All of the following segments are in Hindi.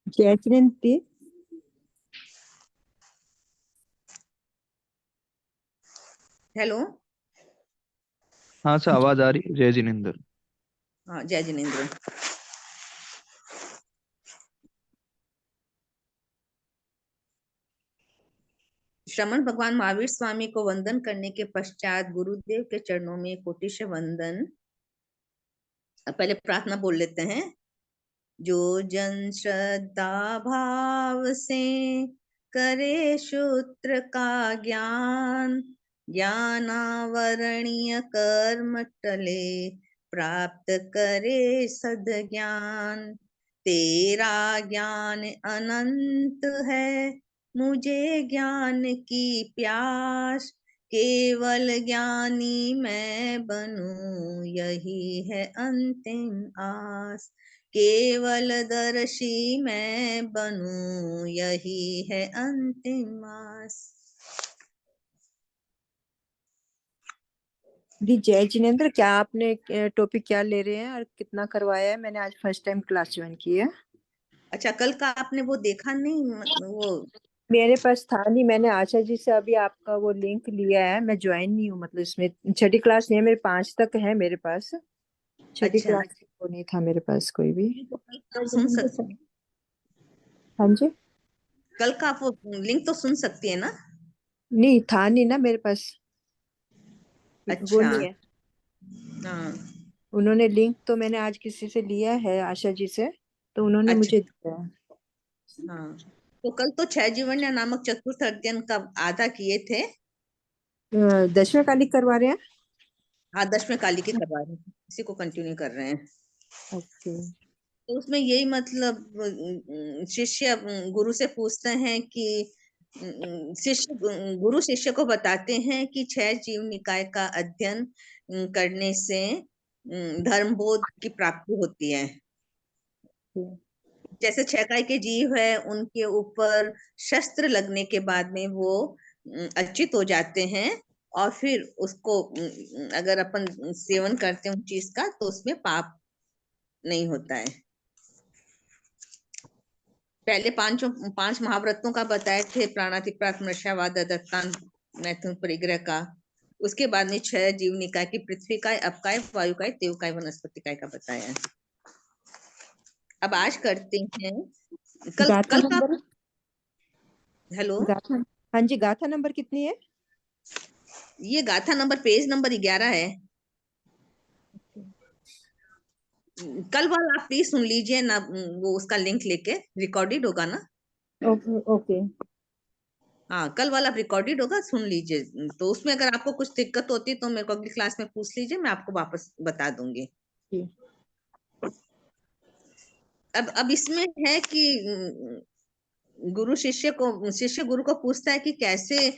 जयचिंती। हेलो। हाँ सर, आवाज आ रही है। जय जिनेंद्र। हाँ, जय जिनेंद्र। श्रमण भगवान महावीर स्वामी को वंदन करने के पश्चात गुरुदेव के चरणों में कोटिश वंदन। पहले प्रार्थना बोल लेते हैं। जो जन श्रद्धा भाव से करे सूत्र का ज्ञान, ज्ञानावरणीय कर्म टले, प्राप्त करे सद ज्ञान। तेरा ज्ञान अनंत है, मुझे ज्ञान की प्यास, केवल ज्ञानी मैं बनूं, यही है अंतिम आस। केवल दर्शी मैं बनूं, यही है अंतिम आस। दी जय जिनेंद्र, क्या आपने टॉपिक क्या ले रहे हैं और कितना करवाया है? मैंने आज फर्स्ट टाइम क्लास ज्वाइन की है। अच्छा, कल का आपने वो देखा नहीं? वो मेरे पास था नहीं। मैंने आशा जी से अभी आपका वो लिंक लिया है। मैं ज्वाइन नहीं हूँ, मतलब इसमें छठी क्लास नहीं है मेरे, 5 तक है मेरे पास। छठी अच्छा, क्लास को नहीं था मेरे पास कोई भी। तो कल का आप सुन सकते हैं। हाँ जी। कल का आप वो लिंक तो सुन सकती है ना? नहीं था नहीं ना मेरे पास, वो अच्छा। नहीं है। हाँ। उन्होंने लिंक तो मैंने आज किसी से लिया है, आशा जी से, तो उन्होंने अच्छा। मुझे दिया है। हाँ, तो कल तो छह जीवन्य नामक चतुर्थ अध्ययन का आधा किए थे। 10वें कालिक करवा रहे हैं। हाँ, 10वें काली के करवा रहे हैं, इसी को कंटिन्यू कर रहे हैं। ओके। तो उसमें यही मतलब शिष्य गुरु से पूछते हैं कि शिष्य गुरु शिष्य को बताते हैं कि छह जीव निकाय का अध्ययन करने से धर्मबोध की प्राप्ति होती है। जैसे छह काय के जीव है, उनके ऊपर शस्त्र लगने के बाद में वो अच्युत हो जाते हैं, और फिर उसको अगर अपन सेवन करते हैं उस चीज का, तो उसमें पाप नहीं होता है। पहले पांच महाव्रतों का बताए थे, प्राणातिपात, मृषावाद, दत्तान, मैथुन, परिग्रह का। उसके बाद में छह जीव निकाय की पृथ्वी काय, अपकाय, वायुकाय, तेवकाय, वनस्पति काय का बताया है। अब आज करते हैं कल गाथा कल का। नंबर। हेलो। गाथा। हाँ जी, गाथा नंबर कितनी है? ये गाथा नंबर पेज नंबर 11 है। कल वाला आप प्लीज सुन लीजिए ना, वो उसका लिंक लेके रिकॉर्डेड होगा ना। Okay okay. हाँ, कल वाला रिकॉर्डेड होगा, सुन लीजिए। तो उसमें अगर आपको कुछ दिक्कत होती है तो मेरे को अगली क्लास में पूछ लीजिए, मैं आपको वापस बता दूंगी। अब इसमें है कि शिष्य गुरु को पूछता है कि कैसे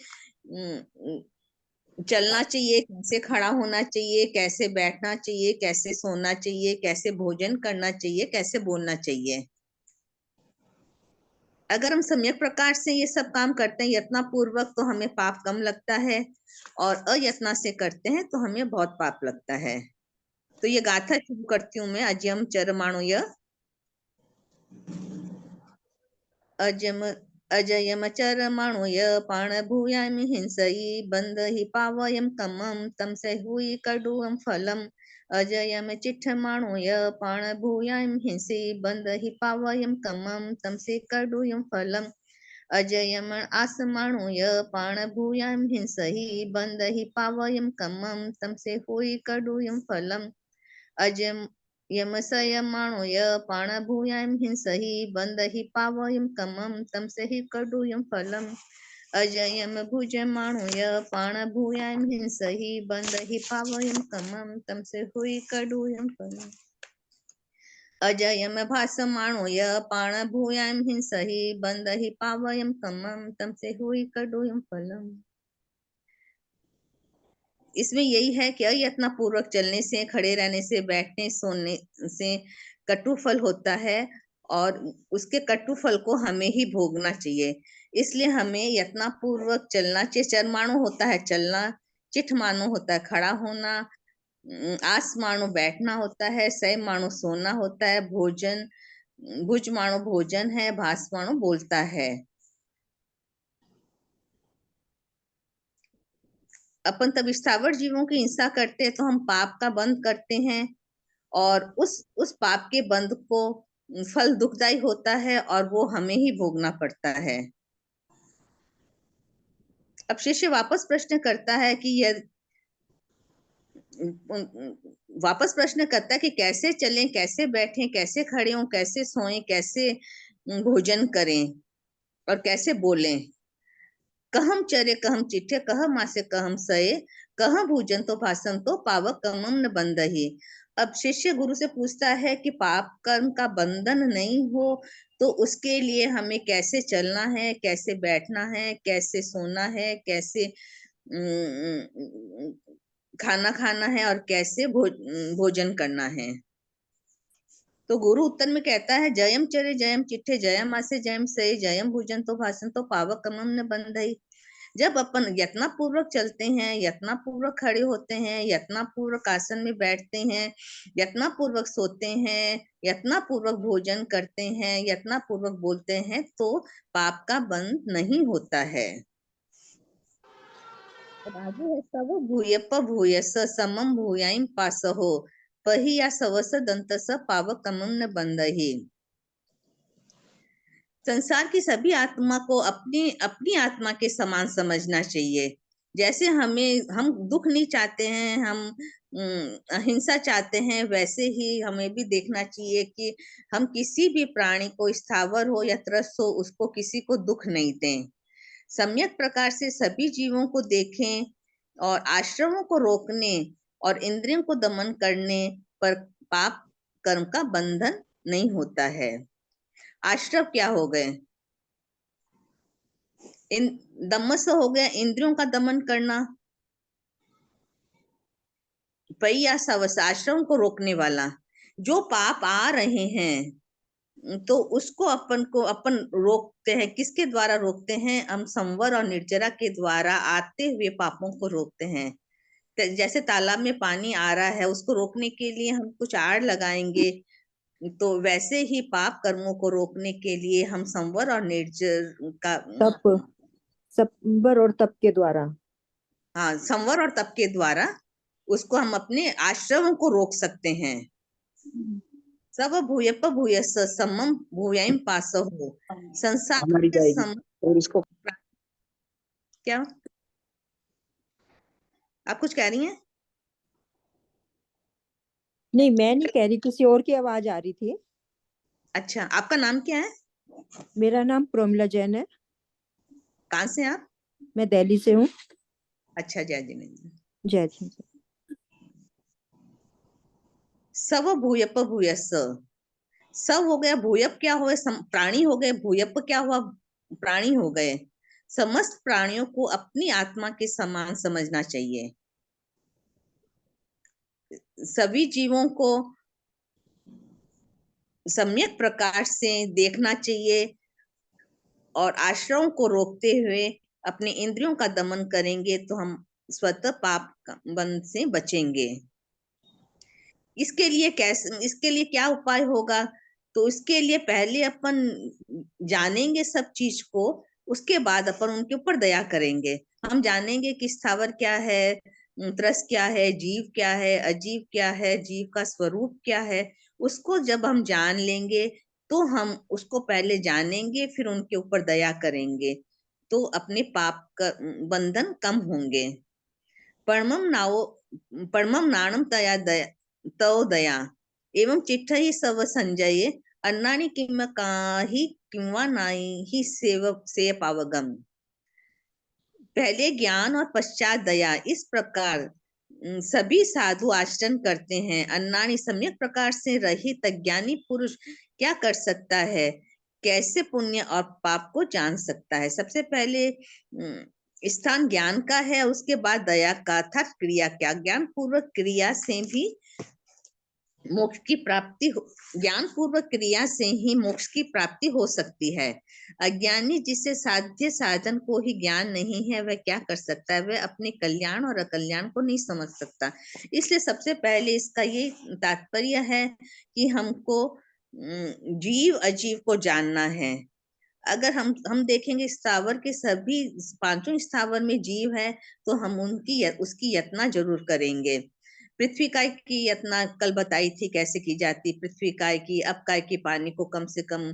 चलना चाहिए, कैसे खड़ा होना चाहिए, कैसे बैठना चाहिए, कैसे सोना चाहिए, कैसे भोजन करना चाहिए, कैसे बोलना चाहिए। अगर हम सम्यक प्रकार से ये सब काम करते हैं यत्ना पूर्वक, तो हमें पाप कम लगता है, और अयत्ना से करते हैं तो हमें बहुत पाप लगता है। तो ये गाथा शुरू करती हूँ मैं। अजयम चरमाणु अजम अजयम चरमाणुय पाणभूयाम हिंसई बंद हि पावयम कमम तम से हुई कडुअम फलम। अजयम चिट्ठमाणुय पाणभूयाम हिंसी बंद हि पावयम कमम तम से कडुयम फलम। अजयम आसमाणुय पाणभूयाम हिंसहि बंद हि पावयम कमम तम से हुई कडुयम फलम। अजम यमसयमाणुय पाणभूयाम हिंसहि बंद हि पावयम कमम तम से हि कडुयम फलम। अजयम भुजमाणुय पाणभूयाम हिंसहि बंद हि पावयम कमम तम से हुई कडुयम फलम। अजयम भासमाणुय पाणभूयाम हिंसहि बंद हि पावयम कमम तम से हुई कडुयम फलम। इसमें यही है कि अयत्न पूर्वक चलने से, खड़े रहने से, बैठने सोने से कटु फल होता है, और उसके कटु फल को हमें ही भोगना चाहिए। इसलिए हमें यत्न पूर्वक चलना चाहिए। चरमाणु होता है चलना, चिठ मानो होता है खड़ा होना, आस मानो बैठना होता है, सय मानो सोना होता है, भोजन भुजमाणो भोजन है, भासमाणो बोलता है। अपन तब स्थावर जीवों की हिंसा करते हैं तो हम पाप का बंध करते हैं, और उस पाप के बंध को फल दुखदाई होता है और वो हमें ही भोगना पड़ता है। अब शिष्य वापस प्रश्न करता है कि वापस प्रश्न करता है कि कैसे चलें, कैसे बैठें, कैसे खड़े हों, कैसे सोएं, कैसे भोजन करें और कैसे बोलें। कहम चरे कहम चिट्ठे कह मासे कहम सये, कह भूजन तो भाषण तो पावक कमम न बंदही। अब शिष्य गुरु से पूछता है कि पाप कर्म का बंधन नहीं हो तो उसके लिए हमें कैसे चलना है, कैसे बैठना है, कैसे सोना है, कैसे खाना खाना है और कैसे भोजन करना है। तो गुरु उत्तर में कहता है, जयम चरे जयम चिट्ठे जयम आसे जयम सये, जयम भूजन तो भाषण तो पावक कमम न बंधई। जब अपन यत्ना पूर्वक चलते हैं, यत्ना पूर्वक खड़े होते हैं, यत्ना पूर्वक आसन में बैठते हैं, यत्ना पूर्वक सोते हैं, यत्ना पूर्वक भोजन करते हैं, यत्ना पूर्वक बोलते हैं, तो पाप का बंध नहीं होता है। अब आगे है, सब भूयप भूयस समम भूयाइम पासहो, पही या सवस दंतस पावक कमम न बंधहि। संसार की सभी आत्मा को अपनी अपनी आत्मा के समान समझना चाहिए। जैसे हम दुख नहीं चाहते हैं, हम अहिंसा चाहते हैं, वैसे ही हमें भी देखना चाहिए कि हम किसी भी प्राणी को, स्थावर हो या त्रस्त हो, उसको किसी को दुख नहीं दें। सम्यक प्रकार से सभी जीवों को देखें और आश्रमों को रोकने और इंद्रियों को दमन करने पर पाप कर्म का बंधन नहीं होता है। आश्रम क्या हो गए? दमस हो गया इंद्रियों का दमन करना, पई या सवस आश्रम को रोकने वाला। जो पाप आ रहे हैं तो उसको अपन रोकते हैं। किसके द्वारा रोकते हैं? हम संवर और निर्जरा के द्वारा आते हुए पापों को रोकते हैं। जैसे तालाब में पानी आ रहा है, उसको रोकने के लिए हम कुछ आड़ लगाएंगे, तो वैसे ही पाप कर्मों को रोकने के लिए हम संवर और निर्जर का तप, संवर और तप के द्वारा। हाँ, संवर और तप के द्वारा उसको हम अपने आश्रम को रोक सकते हैं। सब भूयप भूयस समम भूयाइम पासहो, संसार हमारी के जाएगी और इसको क्या आप कुछ कह रही हैं? नहीं, मैं नहीं कह रही, किसी और की आवाज आ रही थी। अच्छा, आपका नाम क्या है? मेरा नाम प्रोमिला जैन है। कहाँ से आप? मैं दिल्ली से हूँ। अच्छा, जय जिनेन्द्र। जय जी। सब भूयप भूयस, सब हो गया। भूयप क्या हुए? प्राणी हो गए। भूयप क्या हुआ? प्राणी हो गए। समस्त प्राणियों को अपनी आत्मा के समान समझना चाहिए। सभी जीवों को सम्यक प्रकार से देखना चाहिए और आश्रम को रोकते हुए अपने इंद्रियों का दमन करेंगे तो हम स्वतः पाप बंध से बचेंगे। इसके लिए क्या उपाय होगा? तो इसके लिए पहले अपन जानेंगे सब चीज को, उसके बाद अपन उनके ऊपर दया करेंगे। हम जानेंगे कि स्थावर क्या है, त्रस्त क्या है, जीव क्या है, अजीव क्या है, जीव का स्वरूप क्या है। उसको जब हम जान लेंगे तो हम उसको पहले जानेंगे, फिर उनके ऊपर दया करेंगे, तो अपने पाप का बंधन कम होंगे। परमम नाणम तया दया तव दया एवं चिट्ठही सव संजये, अन्नानि किम काही किंवा नाही सेय पावगम। पहले ज्ञान और पश्चात दया, इस प्रकार सभी साधु आचरण करते हैं। अन्नानि सम्यक प्रकार से रहित अज्ञानी पुरुष क्या कर सकता है? कैसे पुण्य और पाप को जान सकता है? सबसे पहले स्थान ज्ञान का है, उसके बाद दया का, अर्थात क्रिया क्या। ज्ञान पूर्वक क्रिया से भी मोक्ष की प्राप्ति ज्ञान पूर्वक क्रिया से ही मोक्ष की प्राप्ति हो सकती है। अज्ञानी जिसे साध्य साधन को ही ज्ञान नहीं है, वह क्या कर सकता है? वह अपने कल्याण और अकल्याण को नहीं समझ सकता। इसलिए सबसे पहले इसका ये तात्पर्य है कि हमको जीव अजीव को जानना है। अगर हम देखेंगे स्थावर के सभी पांचों स्थावर में जीव है, तो हम उसकी यातना जरूर करेंगे। पृथ्वी काय की यातना कल बताई थी कैसे की जाती। पृथ्वी काय की, अब काय की पानी को कम से कम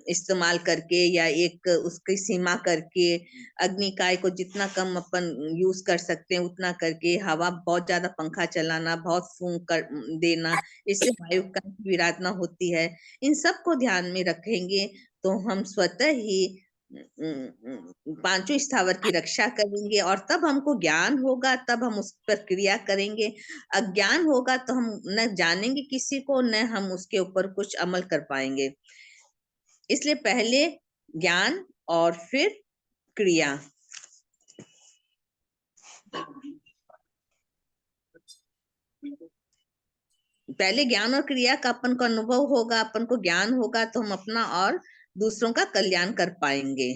इस्तेमाल करके या एक उसकी सीमा करके, अग्नि काय को जितना कम अपन यूज कर सकते हैं उतना करके, हवा बहुत ज्यादा पंखा चलाना, बहुत फूंक कर देना, इससे वायु का विराधना होती है। इन सब को ध्यान में रखेंगे तो हम स्वतः ही पांचों स्थावर की रक्षा करेंगे, और तब हमको ज्ञान होगा, तब हम उस पर क्रिया करेंगे। अज्ञान होगा तो हम न जानेंगे किसी को, न हम उसके ऊपर कुछ अमल कर पाएंगे। इसलिए पहले ज्ञान और फिर क्रिया। पहले ज्ञान और क्रिया का अपन को अनुभव होगा, अपन को ज्ञान होगा, तो हम अपना और दूसरों का कल्याण कर पाएंगे।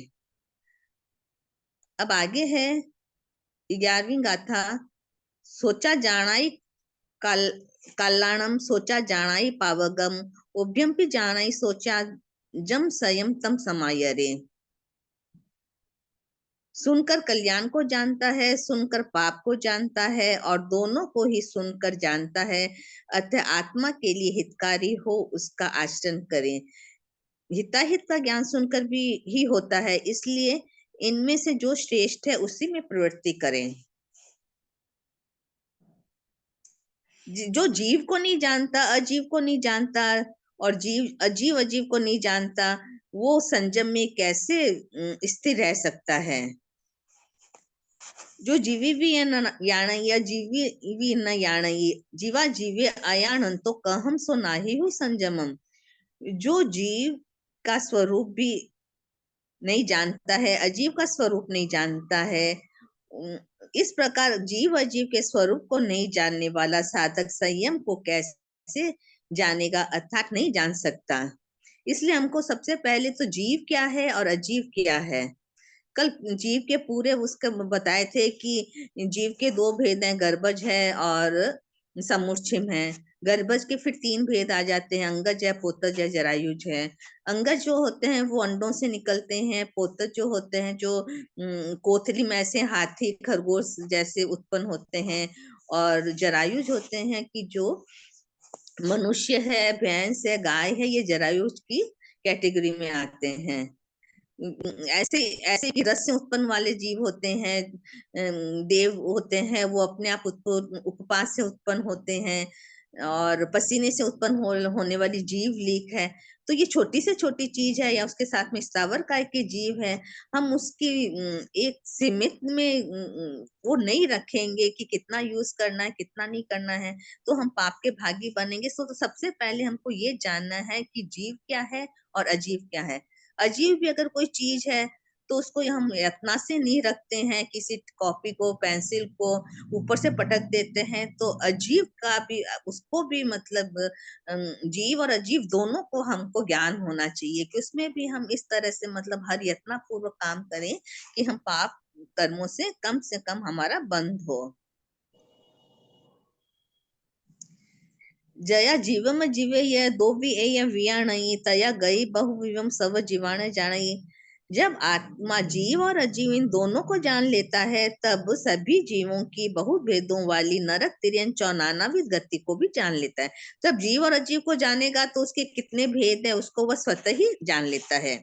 अब आगे है 11वीं गाथा। सोचा जानाई कल्याणम, सोचा जानाई पावगम, उभ्यम भी जानाई सोचा जम संयम तम समायरे। सुनकर कल्याण को जानता है, सुनकर पाप को जानता है, और दोनों को ही सुनकर जानता है। अतः आत्मा के लिए हितकारी हो उसका आचरण करें। हिताहित का ज्ञान सुनकर भी ही होता है, इसलिए इनमें से जो श्रेष्ठ है उसी में प्रवृत्ति करें। जो जीव को नहीं जानता, अजीव को नहीं जानता, और अजीव अजीव को नहीं जानता, वो संयम में कैसे स्थिर रह सकता है। जो जीवी भी याणई या जीवी भी न याणई, जीवा जीवे अयाणंतो कहम सो नाही हु संयमम। जो जीव का स्वरूप भी नहीं जानता है, अजीव का स्वरूप नहीं जानता है, इस प्रकार जीव अजीव के स्वरूप को नहीं जानने वाला साधक संयम को कैसे जानेगा, अर्थात नहीं जान सकता। इसलिए हमको सबसे पहले तो जीव क्या है और अजीव क्या है। कल जीव के पूरे उसके बताए थे कि जीव के दो भेद हैं, गर्भज है और समुच्छिम है। गर्भज के फिर 3 भेद आ जाते हैं, अंगज है, पोतज है, जरायुज है। अंगज जो होते हैं वो अंडों से निकलते हैं। पोतज जो होते हैं जो कोथली में से हाथी खरगोश जैसे उत्पन्न होते हैं। और जरायुज होते हैं कि जो मनुष्य है, भैंस है, गाय है, ये जरायुज की कैटेगरी में आते हैं। ऐसे ऐसे कि रस से उत्पन्न वाले जीव होते हैं, देव होते हैं, वो अपने आप उपपास से उत्पन्न होते हैं, और पसीने से उत्पन्न होने वाली जीव लीक है। तो ये छोटी से छोटी चीज है, या उसके साथ में स्थावर काय के जीव है। हम उसकी एक सीमित में वो नहीं रखेंगे कि कितना यूज करना है, कितना नहीं करना है, तो हम पाप के भागी बनेंगे। तो सबसे पहले हमको ये जानना है कि जीव क्या है और अजीव क्या है। अजीब भी अगर कोई चीज है तो उसको हम यत्ना से नहीं रखते हैं, किसी कॉपी को, पेंसिल को ऊपर से पटक देते हैं, तो अजीब का भी, उसको भी मतलब जीव और अजीव दोनों को हमको ज्ञान होना चाहिए कि उसमें भी हम इस तरह से मतलब हर यत्ना पूर्वक काम करें कि हम पाप कर्मों से कम हमारा बंध हो। जया जीवम जीवे यह दो भी ए वियाणई, तया गई बहुविवम सब जीवाण जाणई। जब आत्मा जीव और अजीव इन दोनों को जान लेता है, तब सभी जीवों की बहुत भेदों वाली नरक तिर्यन चौनानाविध गति को भी जान लेता है। जब जीव और अजीव को जानेगा तो उसके कितने भेद है उसको वह स्वतः ही जान लेता है।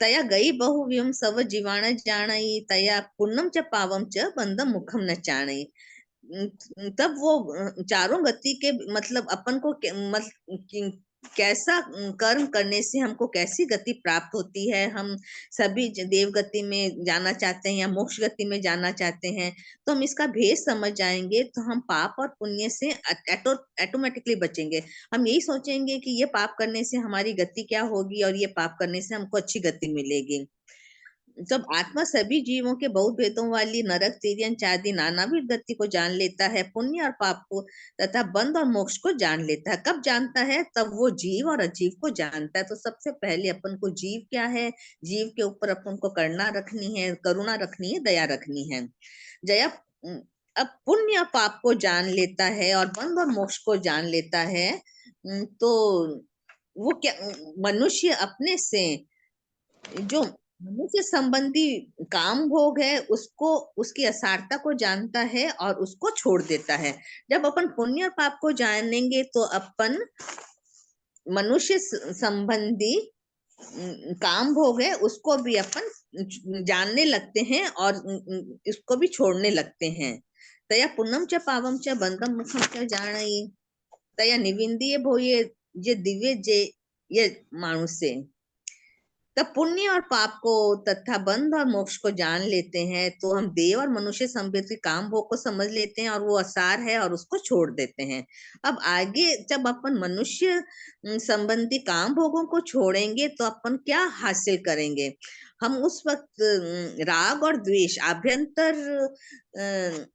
तया गई बहुविवम सब जीवाण जाणई, तया पुण्यम च पावम च बंदम मुखम न चाणई। तब वो चारों गति के मतलब अपन को कैसा कर्म करने से हमको कैसी गति प्राप्त होती है। हम सभी देव गति में जाना चाहते हैं या मोक्ष गति में जाना चाहते हैं, तो हम इसका भेद समझ जाएंगे तो हम पाप और पुण्य से ऑटोमेटिकली बचेंगे। हम यही सोचेंगे कि ये पाप करने से हमारी गति क्या होगी और ये पाप करने से हमको अच्छी गति मिलेगी। जब आत्मा सभी जीवों के बहुत भेदों वाली नरक तिर्यन चादि नानाविध गति को जान लेता है, पुण्य और पाप को तथा बंध और मोक्ष को जान लेता है। कब जानता है? तब वो जीव और अजीव को जानता है। तो सबसे पहले अपन को जीव क्या है, जीव के ऊपर अपन को करुणा रखनी है, करुणा रखनी है, दया रखनी है। जया अब पुण्य और पाप को जान लेता है और बंध और मोक्ष को जान लेता है, तो वो क्या, मनुष्य अपने से जो मनुष्य संबंधी काम भोग है उसको, उसकी असारता को जानता है और उसको छोड़ देता है। जब अपन पुण्य और पाप को जानेंगे तो अपन मनुष्य संबंधी काम भोग है उसको भी अपन जानने लगते हैं और इसको भी छोड़ने लगते हैं। तया पुन्नम च पावम च बंधम मुखम च जाणई तया निविंदीय भोये जे दिव्य जे ये मानुष से। तब पुण्य और पाप को तथा बंध और मोक्ष को जान लेते हैं तो हम देव और मनुष्य संबंधी काम भोग को समझ लेते हैं और वो असार है और उसको छोड़ देते हैं। अब आगे जब अपन मनुष्य संबंधी काम भोगों को छोड़ेंगे तो अपन क्या हासिल करेंगे? हम उस वक्त राग और द्वेष,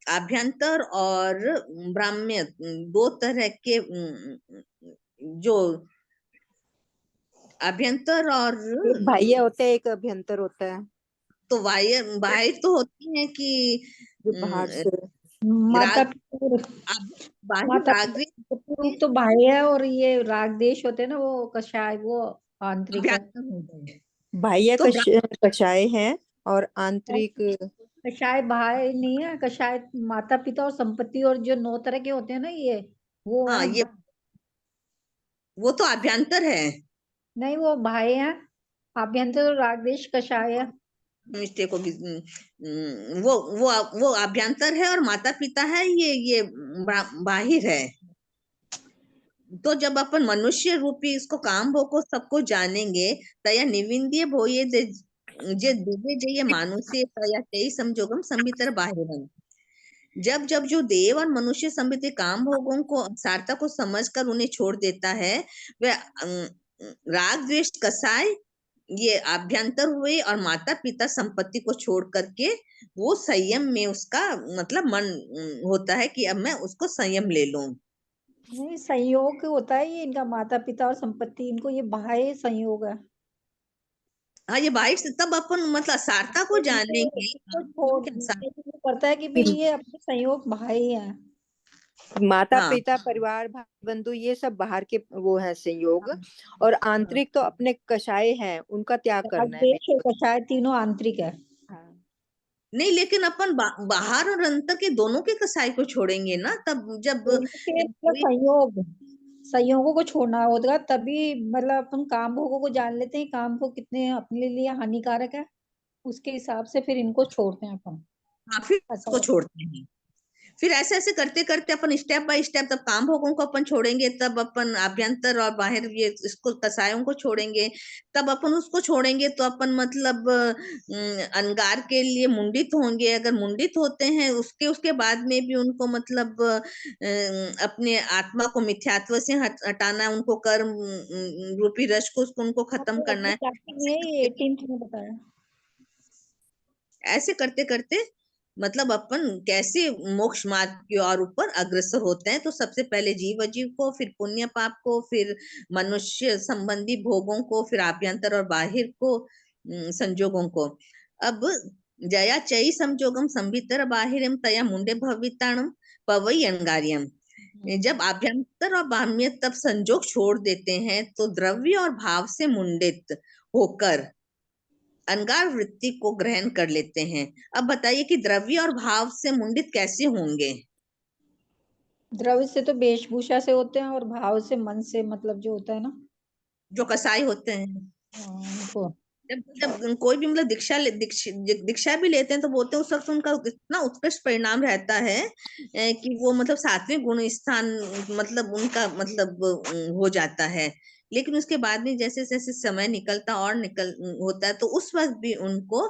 आभ्यंतर और ब्राह्म्य, दो तरह के जो अभ्यंतर और एक बाह्य होता है, एक अभ्यंतर होता है, तो बाह्य बाह्य तो होती है कि जो बाहर से। माता राग, पिता, बाह्य माता राग पिता रूप तो बाह्य है और ये राग देश होते हैं ना वो कषाय, वो आंतरिक है। अभ्यंतर हो गए। बाह्य तो कषाय है और आंतरिक कषाय बाह्य नहीं है, कषाय माता पिता और संपत्ति और जो 9 तरह के होते हैं ना ये वो हाँ, है। ये वो तो अभ्यंतर है। नहीं वो बाह्य है, आभ्यंतर और राग देश कषाय है। मिस्टेक होगी। वो अभ्यंतर है और माता पिता है, ये बाहिर है। तो जब अपन मनुष्य रूपी इसको काम भोग को सबको जानेंगे तया निविंदीय भोये जे दिव्य जे ये मानुष्य तया तेई संजोगम संबितर बाहिरम। जब जब जो देव और मनुष्य संबंधी काम भोगों को सार्थक को समझकर उन्हें छोड़ देता है वह राग द्वेष कसाय ये आभ्यंतर हुए और माता पिता संपत्ति को छोड़ करके वो संयम में उसका मतलब मन होता है कि अब मैं उसको संयम ले लूं। नहीं संयोग होता है ये इनका, माता पिता और संपत्ति, इनको ये बाह्य संयोग है। हाँ, ये बाहर से तब अपन मतलब सारता को जानेंगे। इसको छोड़ करता है कि भाई ये अपने संयोग बाह्य है। माता हाँ, पिता परिवार भाई बंधु ये सब बाहर के वो है संयोग, और आंतरिक तो अपने कषाय हैं, उनका त्याग राग करना है देश और कषाय तीनों आंतरिक है। नहीं लेकिन अपन बाहर और अंतर के दोनों के कसाई को छोड़ेंगे ना, तब जब दोनों के मतलब संयोग, संयोगों को छोड़ना होगा तभी मतलब अपन काम भोगों को जान लेते हैं, काम भोग कितने अपने लिए हानिकारक है, उसके हिसाब से फिर इनको छोड़ते हैं अपन। हाँ, फिर ऐसा उसको छोड़ते हैं। फिर ऐसे ऐसे करते करते अपन स्टेप बाय स्टेप तब काम भोगों को अपन छोड़ेंगे, तब अपन आभ्यंतर और बाहर ये इसको कसायों को छोड़ेंगे, तब अपन उसको छोड़ेंगे तो अपन मतलब अंगार के लिए मुंडित होंगे। अगर मुंडित होते हैं उसके उसके बाद में भी उनको मतलब अपने आत्मा को मिथ्यात्व से हटाना है, उनको कर्म रूपी रस को उनको खत्म करना है। ये 18th में बताया। ऐसे करते करते मतलब अपन कैसे मोक्ष मार्ग की ओर ऊपर अग्रसर होते हैं। तो सबसे पहले जीव अजीव को, फिर पुण्य पाप को, फिर मनुष्य संबंधी भोगों को, फिर आभ्यंतर और बाहिर को संजोगों को। अब जया चई संजोगम संभितर बाहिरम तया मुंडे भविताणम पवई अंगारियम। जब आभ्यंतर और बाह्य तब संजोग छोड़ देते हैं तो द्रव्य और भाव से मुंडित होकर अंगार वृत्ति को ग्रहण कर लेते हैं। अब बताइए कि द्रव्य और भाव से मुंडित कैसे होंगे? द्रव्य से तो वेशभूषा से होते हैं और भाव से मन से, मतलब जो होता है ना, जो कसाई होते हैं। उनको जब जब कोई भी मतलब दीक्षा भी लेते हैं तो बोलते हैं उस वक्त उनका इतना उत्कृष्ट परिणाम रहता है कि वो मतलब 7वें गुण स्थान मतलब उनका मतलब हो जाता है। लेकिन उसके बाद में जैसे जैसे समय निकलता और निकल होता है तो उस वक्त भी उनको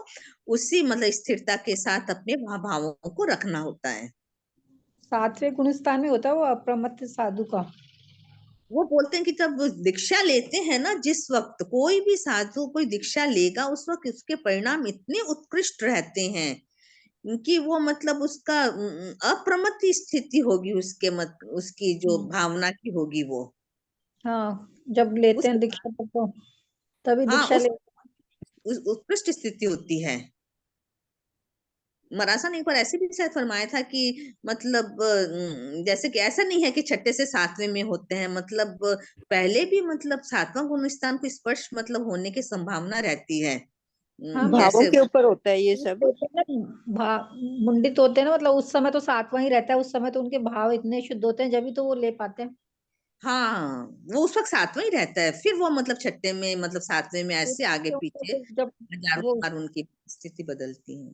उसी मतलब स्थिरता के साथ अपने भावों को रखना होता है। 7वें गुण स्थान में होता है वो अप्रमत्त साधु का। वो बोलते हैं कि जब वो दीक्षा लेते हैं ना, जिस वक्त कोई भी साधु कोई दीक्षा लेगा उस वक्त उसके परिणाम इतने उत्कृष्ट रहते हैं कि वो मतलब उसका अप्रमत्त स्थिति होगी, उसके मत उसकी जो भावना की होगी वो हाँ जब लेते उस हैं दीक्षा तब तो, तभी हाँ दीक्षा उस ले। उत्कृष्ट स्थिति होती है। मरासा ने एक बार ऐसे भी शायद फरमाया था कि मतलब जैसे कि ऐसा नहीं है कि छठे से सातवें में होते हैं, मतलब पहले भी मतलब सातवां गुण स्थान को स्पर्श मतलब होने की संभावना रहती है। हाँ भावों जैसे के ऊपर होता है ये सब। होते हैं ना, मुंडित होते हैं ना, मतलब उस समय तो सातवां ही रहता है, उस समय तो उनके भाव इतने शुद्ध होते हैं, जब तो वो ले पाते हैं। हाँ, वो उस वक्त सातवां ही रहता है, फिर वो मतलब छठे में मतलब सातवें में ऐसे आगे तो पीछे फिर जब हजारों वो बार उनकी स्थिति बदलती है।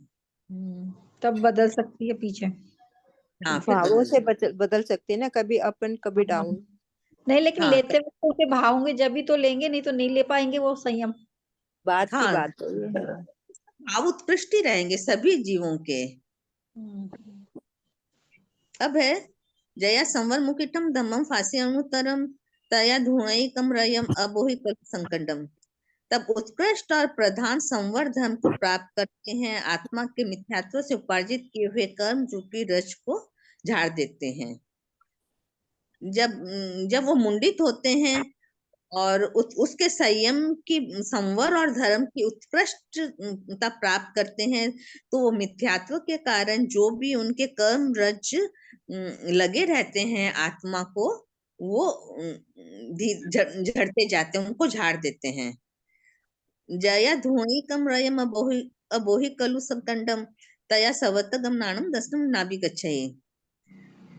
तब बदल सकती है पीछे। हाँ, फिर भावों बदल से सकती बदल सकते हैं ना, कभी अप एंड कभी हाँ। डाउन। नहीं, लेकिन हाँ लेते वक्त तो उसे भाव होंगे, जब भी तो लेंगे, नहीं तो नहीं ले पाएंगे वो संयम। बात की हाँ, बात है ये। हाँ। भाव उत्कृष्ट ही रहेंगे सभी जीवों के। अब है जया संवर मुकुटम धम्मम फासी अनुतरम तया धुणैकम रयम अबोहि कल संकटम। तब उत्कृष्ट और प्रधान संवर धर्म को प्राप्त करते हैं, आत्मा के मिथ्यात्व से उपार्जित किए हुए कर्म रूपी रज को झाड़ देते हैं। जब जब वो मुंडित होते हैं और उसके संयम की संवर और धर्म की उत्कृष्टता प्राप्त करते हैं, तो वो मिथ्यात्व के कारण जो भी उनके कर्म रज लगे रहते हैं आत्मा को, वो झड़ते जाते हैं, उनको झाड़ देते हैं। जया धूणि कम रयम अबोहि कलु संकंडम तया सवतगम नाणम दसनम नाभि गच्छये।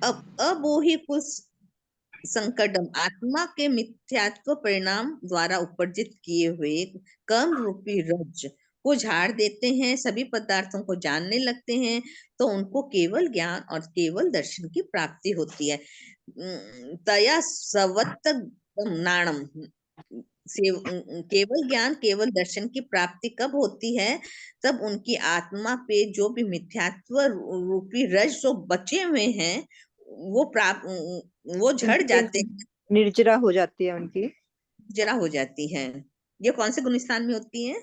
अब अबोहि कुल संकटम आत्मा के मिथ्यात्व परिणाम द्वारा उपर्जित किए हुए कर्म रूपी रज को झाड़ देते हैं, सभी पदार्थों को जानने लगते हैं, तो उनको केवल ज्ञान और केवल दर्शन की प्राप्ति होती है। तया सवत्त नाणम से केवल ज्ञान केवल दर्शन की प्राप्ति कब होती है? तब उनकी आत्मा पे जो भी मिथ्यात्व रूपी रज जो बचे हुए हैं, वो झड़ उनकी जाते हैं, निर्जरा हो जाती है उनकी। जरा हो जाती है। ये कौन से गुणस्थान में होती है?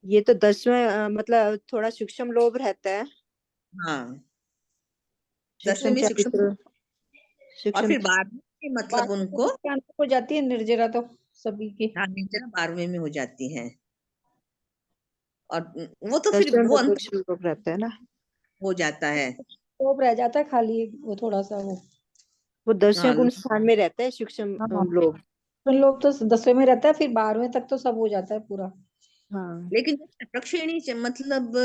ये तो 10वें मतलब थोड़ा सूक्ष्म लोभ रहता है। हाँ, 10वें सूक्ष्म में सूक्ष्म, चरित्र, और सूक्ष्म। फिर बाद में मतलब बाकी उनको हो जाती है निर्जरा तो सभी की। हाँ निर्जरा 12वें में हो जाती है। और वो तो फिर 10वें वो में अंत सूक्ष्म लोभ रहता है ना। हो जाता है। तो रह जाता है खाली वो थोड़ा सा वो। वो 10वें हाँ गुण स्थान में रहता है सूक्ष्म हाँ, लोभ। उन लोग तो 10वें में रहता है, फिर 12वें तक तो सब हो जाता है पूरा। हाँ लेकिन जब शपक श्रेणी मतलब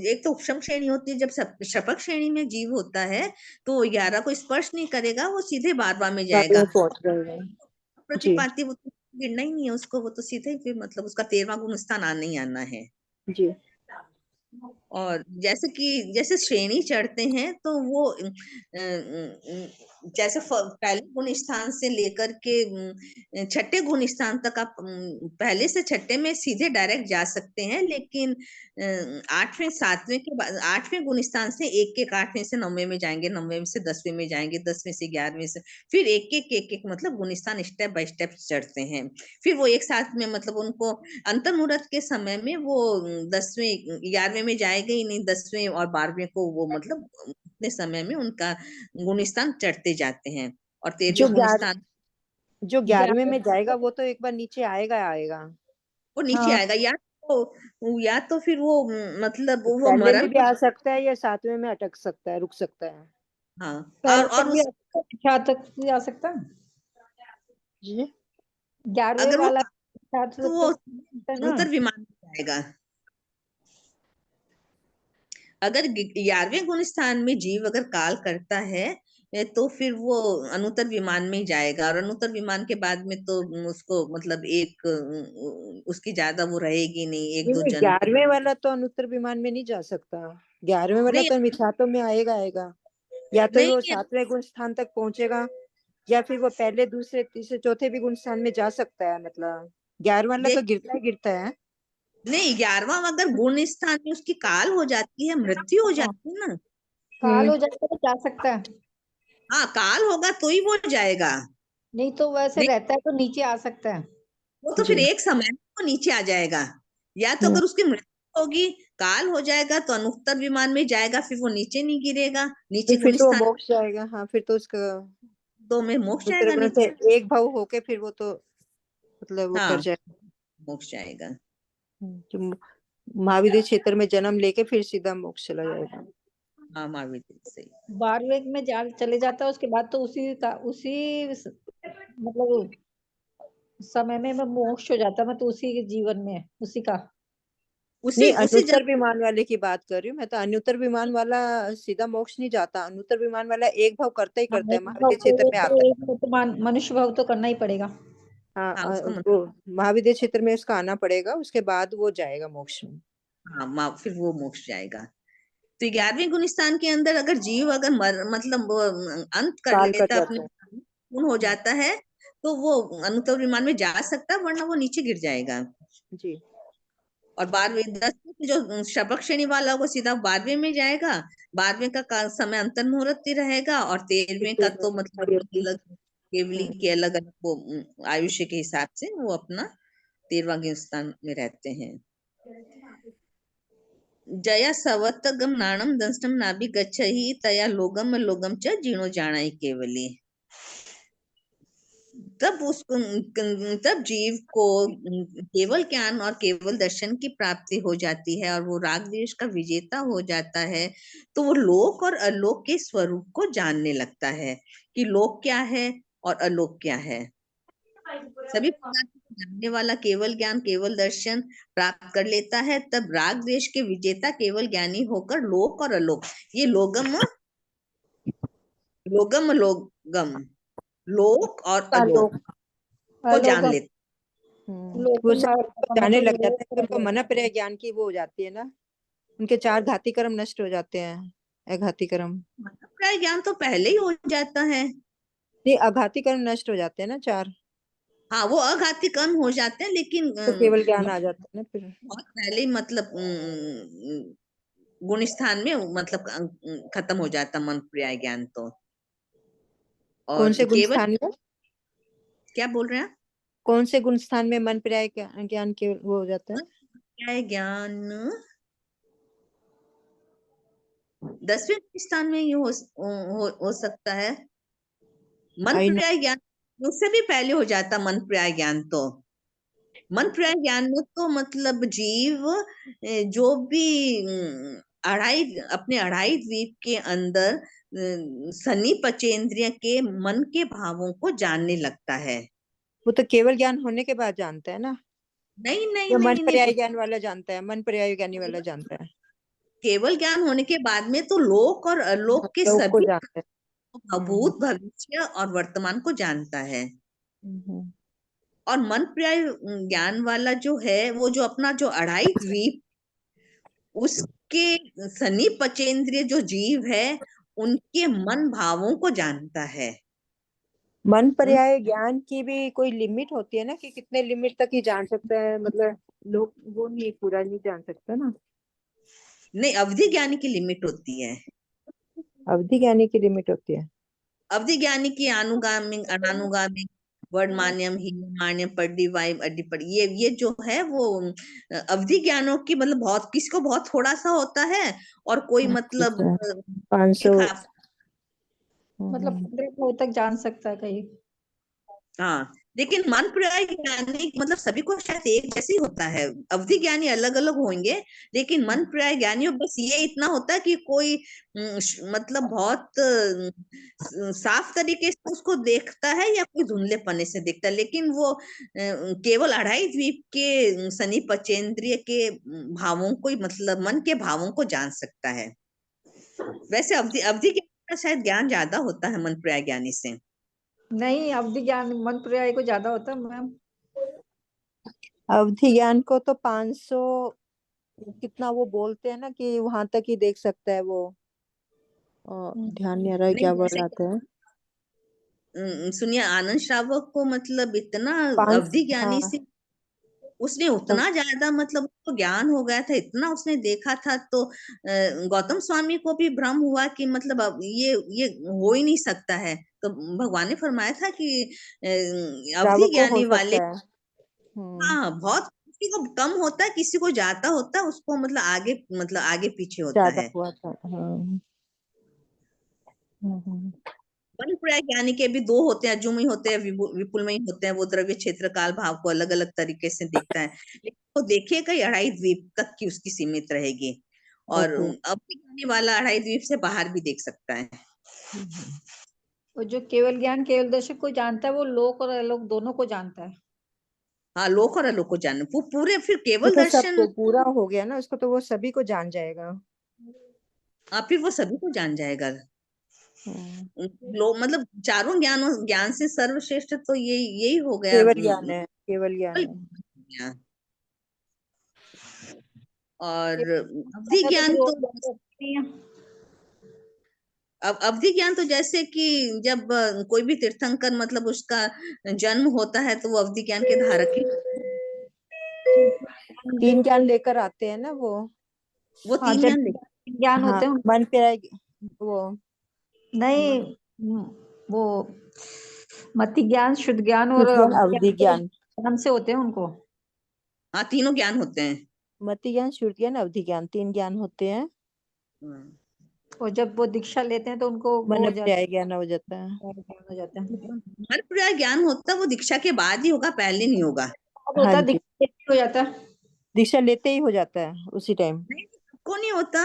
एक तो उपशम श्रेणी होती है, जब शपक श्रेणी में जीव होता है तो 11 को स्पर्श नहीं करेगा, वो सीधे 12वां में जाएगा। 12वें पहुंच गए हैं। जी प्रतिपाती वो तो गिरना ही नहीं है उसको, वो तो सीधे ही फिर मतलब उसका 13वां गुण स्थान आना ही आना है। जी। और जैसे श्रेणी चढ़ते हैं तो वो जैसे पहले गुण स्थान से लेकर के छठे गुण स्थान तक आप पहले से छठे में सीधे डायरेक्ट जा सकते हैं, लेकिन 8वें 7वें के बाद 8वें गुण स्थान से एक 8वें से 9वें में जाएंगे, 9वें से 10वें में जाएंगे, 10वें से 11वें से फिर एक मतलब गुण स्थान स्टेप बाय स्टेप चढ़ते हैं। फिर वो एक साथ में मतलब उनको अंतर मुहूर्त के समय में वो 10वें 11वें में जाएगा ही नहीं, 10वें और 12वें को वो मतलब उतने समय में उनका गुणस्थान चढ़ते जाते हैं। और जो 13वें ग्यारह गुणस्थान जो 11वें 11वें में जाएगा वो तो एक बार नीचे आएगा आएगा। वो नीचे हाँ, आएगा, या तो फिर वो मतलब वो पहले में मरण भी आ सकता है या 7वें में अटक सकता है, रुक सकता है। हाँ, पहले और तक भी उस आ सकता है, क्या तक भी आ सकता है। जी। 11वें अगर वो वाला छात्र तो तक वो तो है ना। अनुत्तर विमान में जाएगा। अगर 11वें गुण स्थान में जीव अगर काल करता है तो फिर वो अनुत्तर विमान में ही जाएगा, और अनुत्तर विमान के बाद में तो उसको मतलब उसकी ज्यादा वो रहेगी नहीं, एक दो नहीं, जन्म। 11वें वाला तो अनुत्तर विमान में नहीं जा सकता। 11वें वाला नहीं तो मिथ्यात्व में आएगा आएगा। या तो वो नहीं 7वें गुण स्थान तक पहुंचेगा, या फिर वो पहले दूसरे तीसरे चौथे भी गुण स्थान में जा सकता है। मतलब 11वां वाला देख तो गिरता ही गिरता है। नहीं, 11वां अगर गुण स्थान में उसकी काल हो जाती है, मृत्यु हो हाँ, जाती है ना। काल हो जाएगा तो जा सकता है, हाँ, काल होगा तो ही वो जाएगा। नहीं तो वैसे नहीं, रहता है तो नीचे आ सकता है। वो तो फिर जी। एक समय में वो नीचे आ जाएगा। या तो हम्म, अगर उसकी मृत्यु होगी, काल हो जाएगा, तो अनुत्तर विमान में जाएगा, फिर वो नीचे नहीं गिरेगा, नीचे फिर गुण तो वो स्थान मोक्ष जाएगा। हाँ फिर तो उसका दो में मोक्ष दूसरे जाएगा गुण से नीचे। एक भाव होके फिर वो तो मतलब वो कर हाँ, जाए। मोक्ष जाएगा। जो महाविद्य क्षेत्र में जन्म लेके फिर सीधा मोक्ष चला जाएगा। हाँ महावीर से। 12वें में चले जाता है, उसके बाद तो मतलब समय में मोक्ष हो जाता है, मतलब उसी के जीवन में उसी का। नहीं, उसी अनुत्तर विमान वाले की बात कर रही हूँ मैं तो। अनुत्तर विमान वाला सीधा मोक्ष नहीं जाता, अनुत्तर विमान वाला एक भाव करता ही करता है, महाविद्य क्षेत्र में आता है। मनुष्य भाव तो करना ही पड़ेगा। हाँ, हाँ उसको वो महाविद्य क्षेत्र में उसका आना पड़ेगा, उसके बाद वो जाएगा मोक्ष में। हाँ फिर वो मोक्ष जाएगा। तो 11वें गुण स्थान के अंदर अगर जीव अगर मतलब वो अंत कर काल कट लेता, अपने जाता है। पूर्ण हो जाता है, तो वो अनुत्तर विमान में जा सकता है, वरना वो नीचे गिर जाएगा। जी। और 12वें 10वें जो शबक श्रेणी वाला वो सीधा 12वें में जाएगा। 12वें का समय अंतर मुहूर्त ही रहेगा, और 13वें का तो मतलब अलग केवली के अलग अलग वो आयुष्य के हिसाब से वो अपना 13वां स्थान में रहते हैं। जया सवतगम नाणम दंष्टम नाभि गच्छहि तया लोगम लोगम च जीर्णो जानाई केवली। तब जीव को केवल ज्ञान और केवल दर्शन की प्राप्ति हो जाती है, और वो राग द्वेष का विजेता हो जाता है। तो वो लोक और अलोक के स्वरूप को जानने लगता है कि लोक क्या है और अलोक क्या है। सभी पदार्थों को जानने वाला केवल ज्ञान केवल दर्शन प्राप्त कर लेता है। तब राग द्वेष के विजेता केवल ज्ञानी होकर लोक और अलोक, ये लोगम लोगम लोगम लोक और अलोक को जान लोग लेता। वो सब जाने लग जाते हैं, उनको मन प्रिय ज्ञान की वो हो जाती है ना, उनके 4 घाती कर्म नष्ट हो जाते हैं, अघाती कर्म। प्राय ज्ञान तो पहले ही हो जाता है। नहीं, अघाती कर्म नष्ट हो जाते हैं ना 4, हाँ वो अघाती कर्म हो जाते हैं, लेकिन तो केवल ज्ञान आ जाता है ना फिर। बहुत पहले ही मतलब गुण स्थान में मतलब खत्म हो जाता मन प्रिय ज्ञान तो। कौन और से गुण केवल स्थान में? क्या बोल रहे हैं? कौन से गुण स्थान में मन पर्याय ज्ञान के वो हो जाता है? प्रिय ज्ञान 10वें स्थान में ये हो सकता है। मन आई नो। प्रिय ज्ञान उससे भी पहले हो जाता मन प्रिय ज्ञान तो। मन प्रिय ज्ञान में तो मतलब जीव जो भी अपने अढ़ाई द्वीप के अंदर सनी पचेंद्रिय के मन के भावों को जानने लगता है। वो तो केवल ज्ञान होने के बाद जानता है ना। नहीं नहीं ये मन नहीं नहीं, पर्याय ज्ञान वाला जानता है, मन पर्याय ज्ञानी वाला जानता है। केवल ज्ञान होने के बाद में तो लोक और अलोक के लोग को सभी जानता है। भूत भविष्य और वर्तमान को जानता है। हम्म। और मन प्रिय ज्ञान वाला जो है वो जो अपना जो अढ़ाई द्वीप उसके सनी पचेंद्रिय जो जीव है उनके मन भावों को जानता है। मन उन पर्याय ज्ञान की भी कोई लिमिट होती है ना, कि कितने लिमिट तक ही जान सकता है, मतलब लोग वो नहीं पूरा नहीं जान सकता ना। नहीं, अवधि ज्ञानी की लिमिट होती है। अवधि ज्ञानी की लिमिट होती है। अवधि ज्ञानी की अनुगामी अनानुगामी वर्णमान्यम हीनमान्यम पड्डिवाई अड्डिपड़ ये जो है वो अवधि ज्ञानों की मतलब बहुत किसी को बहुत थोड़ा सा होता है, और कोई मतलब 500। मतलब 15 भाव तक जान सकता है कहीं। हाँ लेकिन मन प्रिय ज्ञानी मतलब सभी को शायद एक जैसे ही होता है। अवधि ज्ञानी अलग अलग होंगे, लेकिन मन प्रिय ज्ञानियों बस ये इतना होता है कि कोई मतलब बहुत साफ तरीके से उसको देखता है या कोई धुंधलेपने से देखता है, लेकिन वो केवल अढ़ाई द्वीप के सनी पचेंद्रिय के भावों को मतलब मन के भावों को जान सकता है। वैसे अवधि अवधि ज्ञानी का शायद ज्ञान ज्यादा होता है मन प्रिय ज्ञानी से। नहीं, अवधि ज्ञान मन पर्याय को ज्यादा होता है मैम। अवधि ज्ञान को तो 500 कितना वो बोलते हैं ना, कि वहां तक ही देख सकता है वो। ध्यान नहीं आ रहा है नहीं क्या वर्ड जैसे आता है। सुनिए आनंद श्रावक को मतलब इतना 5। अवधि ज्ञानी हाँ। से उसने उतना ज्यादा मतलब उसको ज्ञान हो गया था, इतना उसने देखा था, तो गौतम स्वामी को भी भ्रम हुआ कि मतलब अब ये हो ही नहीं सकता है। तो भगवान ने फरमाया था कि अवधि श्रावक को हो ज्ञानी वाले, सकता है। हाँ बहुत किसी को कम होता है, किसी को ज्यादा होता है, उसको मतलब आगे पीछे होता ज्यादा है। हुआ था। हाँ। हम्म। मन प्रयाग ज्ञानी के भी दो होते हैं, अजुमयी होते हैं, विपुलमयी होते हैं। वो द्रव्य क्षेत्र काल भाव को अलग अलग तरीके से देखता है, लेकिन वो देखेगा 2.5 द्वीप तक की उसकी सीमित रहेगी। और ओके। अवधि ज्ञानी वाला 2.5 द्वीप से बाहर भी देख सकता है। और जो केवल ज्ञान केवल दर्शन को जानता है वो लोक और अलोक दोनों को जानता है। हाँ, लोक और अलोक को जान पूरे, फिर वो केवल तो दर्शन। सबको पूरा हो गया ना उसको, तो वो सभी को जान जाएगा। हाँ, फिर वो सभी को जान जाएगा। मतलब चारों ज्ञान से सर्वश्रेष्ठ तो यही हो गया। केवल ज्ञान है, केवल ज्ञान है। ज्ञान। और अवधि ज्यादा तो ज्ञान फिर और तो ज्यादा नहीं है। अब अवधि ज्ञान तो जैसे कि जब कोई भी तीर्थंकर मतलब उसका जन्म होता है तो वो अवधि ज्ञान के धारक ही, 3 ज्ञान लेकर आते हैं ना वो। वो हाँ, 3 जब ज्ञान ज्ञान हाँ, होते हैं मन पे वो नहीं, वो मति ज्ञान, शुद्ध ज्ञान और ज्ञान, अवधि ज्ञान। जन्म से होते हैं उनको। हाँ, तीनों ज्ञान होते हैं। मति ज्ञान, शुद्ध ज्ञान, अवधि ज्ञान, 3 ज्ञान होते हैं। और जब वो दीक्षा लेते हैं तो उनको वो मन हो जाता पर्याय ज्ञान हो जाता है। है, ज्ञान हो जाता है। हर प्रकार ज्ञान होता है वो दीक्षा के बाद ही होगा, पहले नहीं होगा। अब हाँ होता है जी, दीक्षा लेते ही हो जाता है। दीक्षा लेते ही हो जाता है उसी टाइम। नहीं, सबको नहीं होता।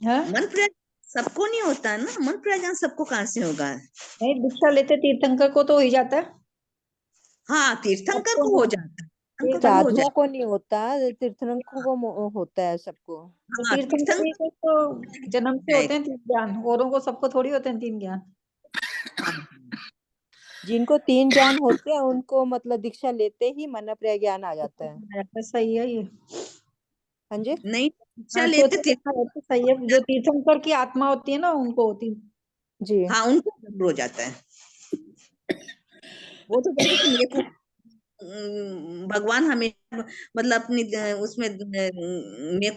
हाँ? मन प्रयाग सबको नहीं होता है ना, मन प्रयाग ज्ञान सबको कहाँ से होगा। नहीं, दीक्षा लेते तीर्थंकर को तो हो ही जाता है। हाँ, तीर्थंकर सबको को हो नहीं। जाता है, तीर्थंकर को हो साधुओं जाता को नहीं होता, तीर्थंकरों को होता है सबको। है। हाँ, तीर्थंकर तीर्थंकर तो जन्म से होते हैं 3 ज्ञान, औरों को सबको थोड़ी होते हैं 3 ज्ञान। जिनको 3 ज्ञान होते हैं उनको मतलब दीक्षा लेते ही मन पर्याय ज्ञान आ जाता है। सही है ये। हाँ जी। नहीं, दीक्षा हाँ, लेते सही है, जो तीर्थंकर की आत्मा होती है ना उनको होती है। जी। हाँ, उनको जरूर हो जाता है। वो तो जैसे कि मेरे को भगवान हमें मतलब अपनी उसमें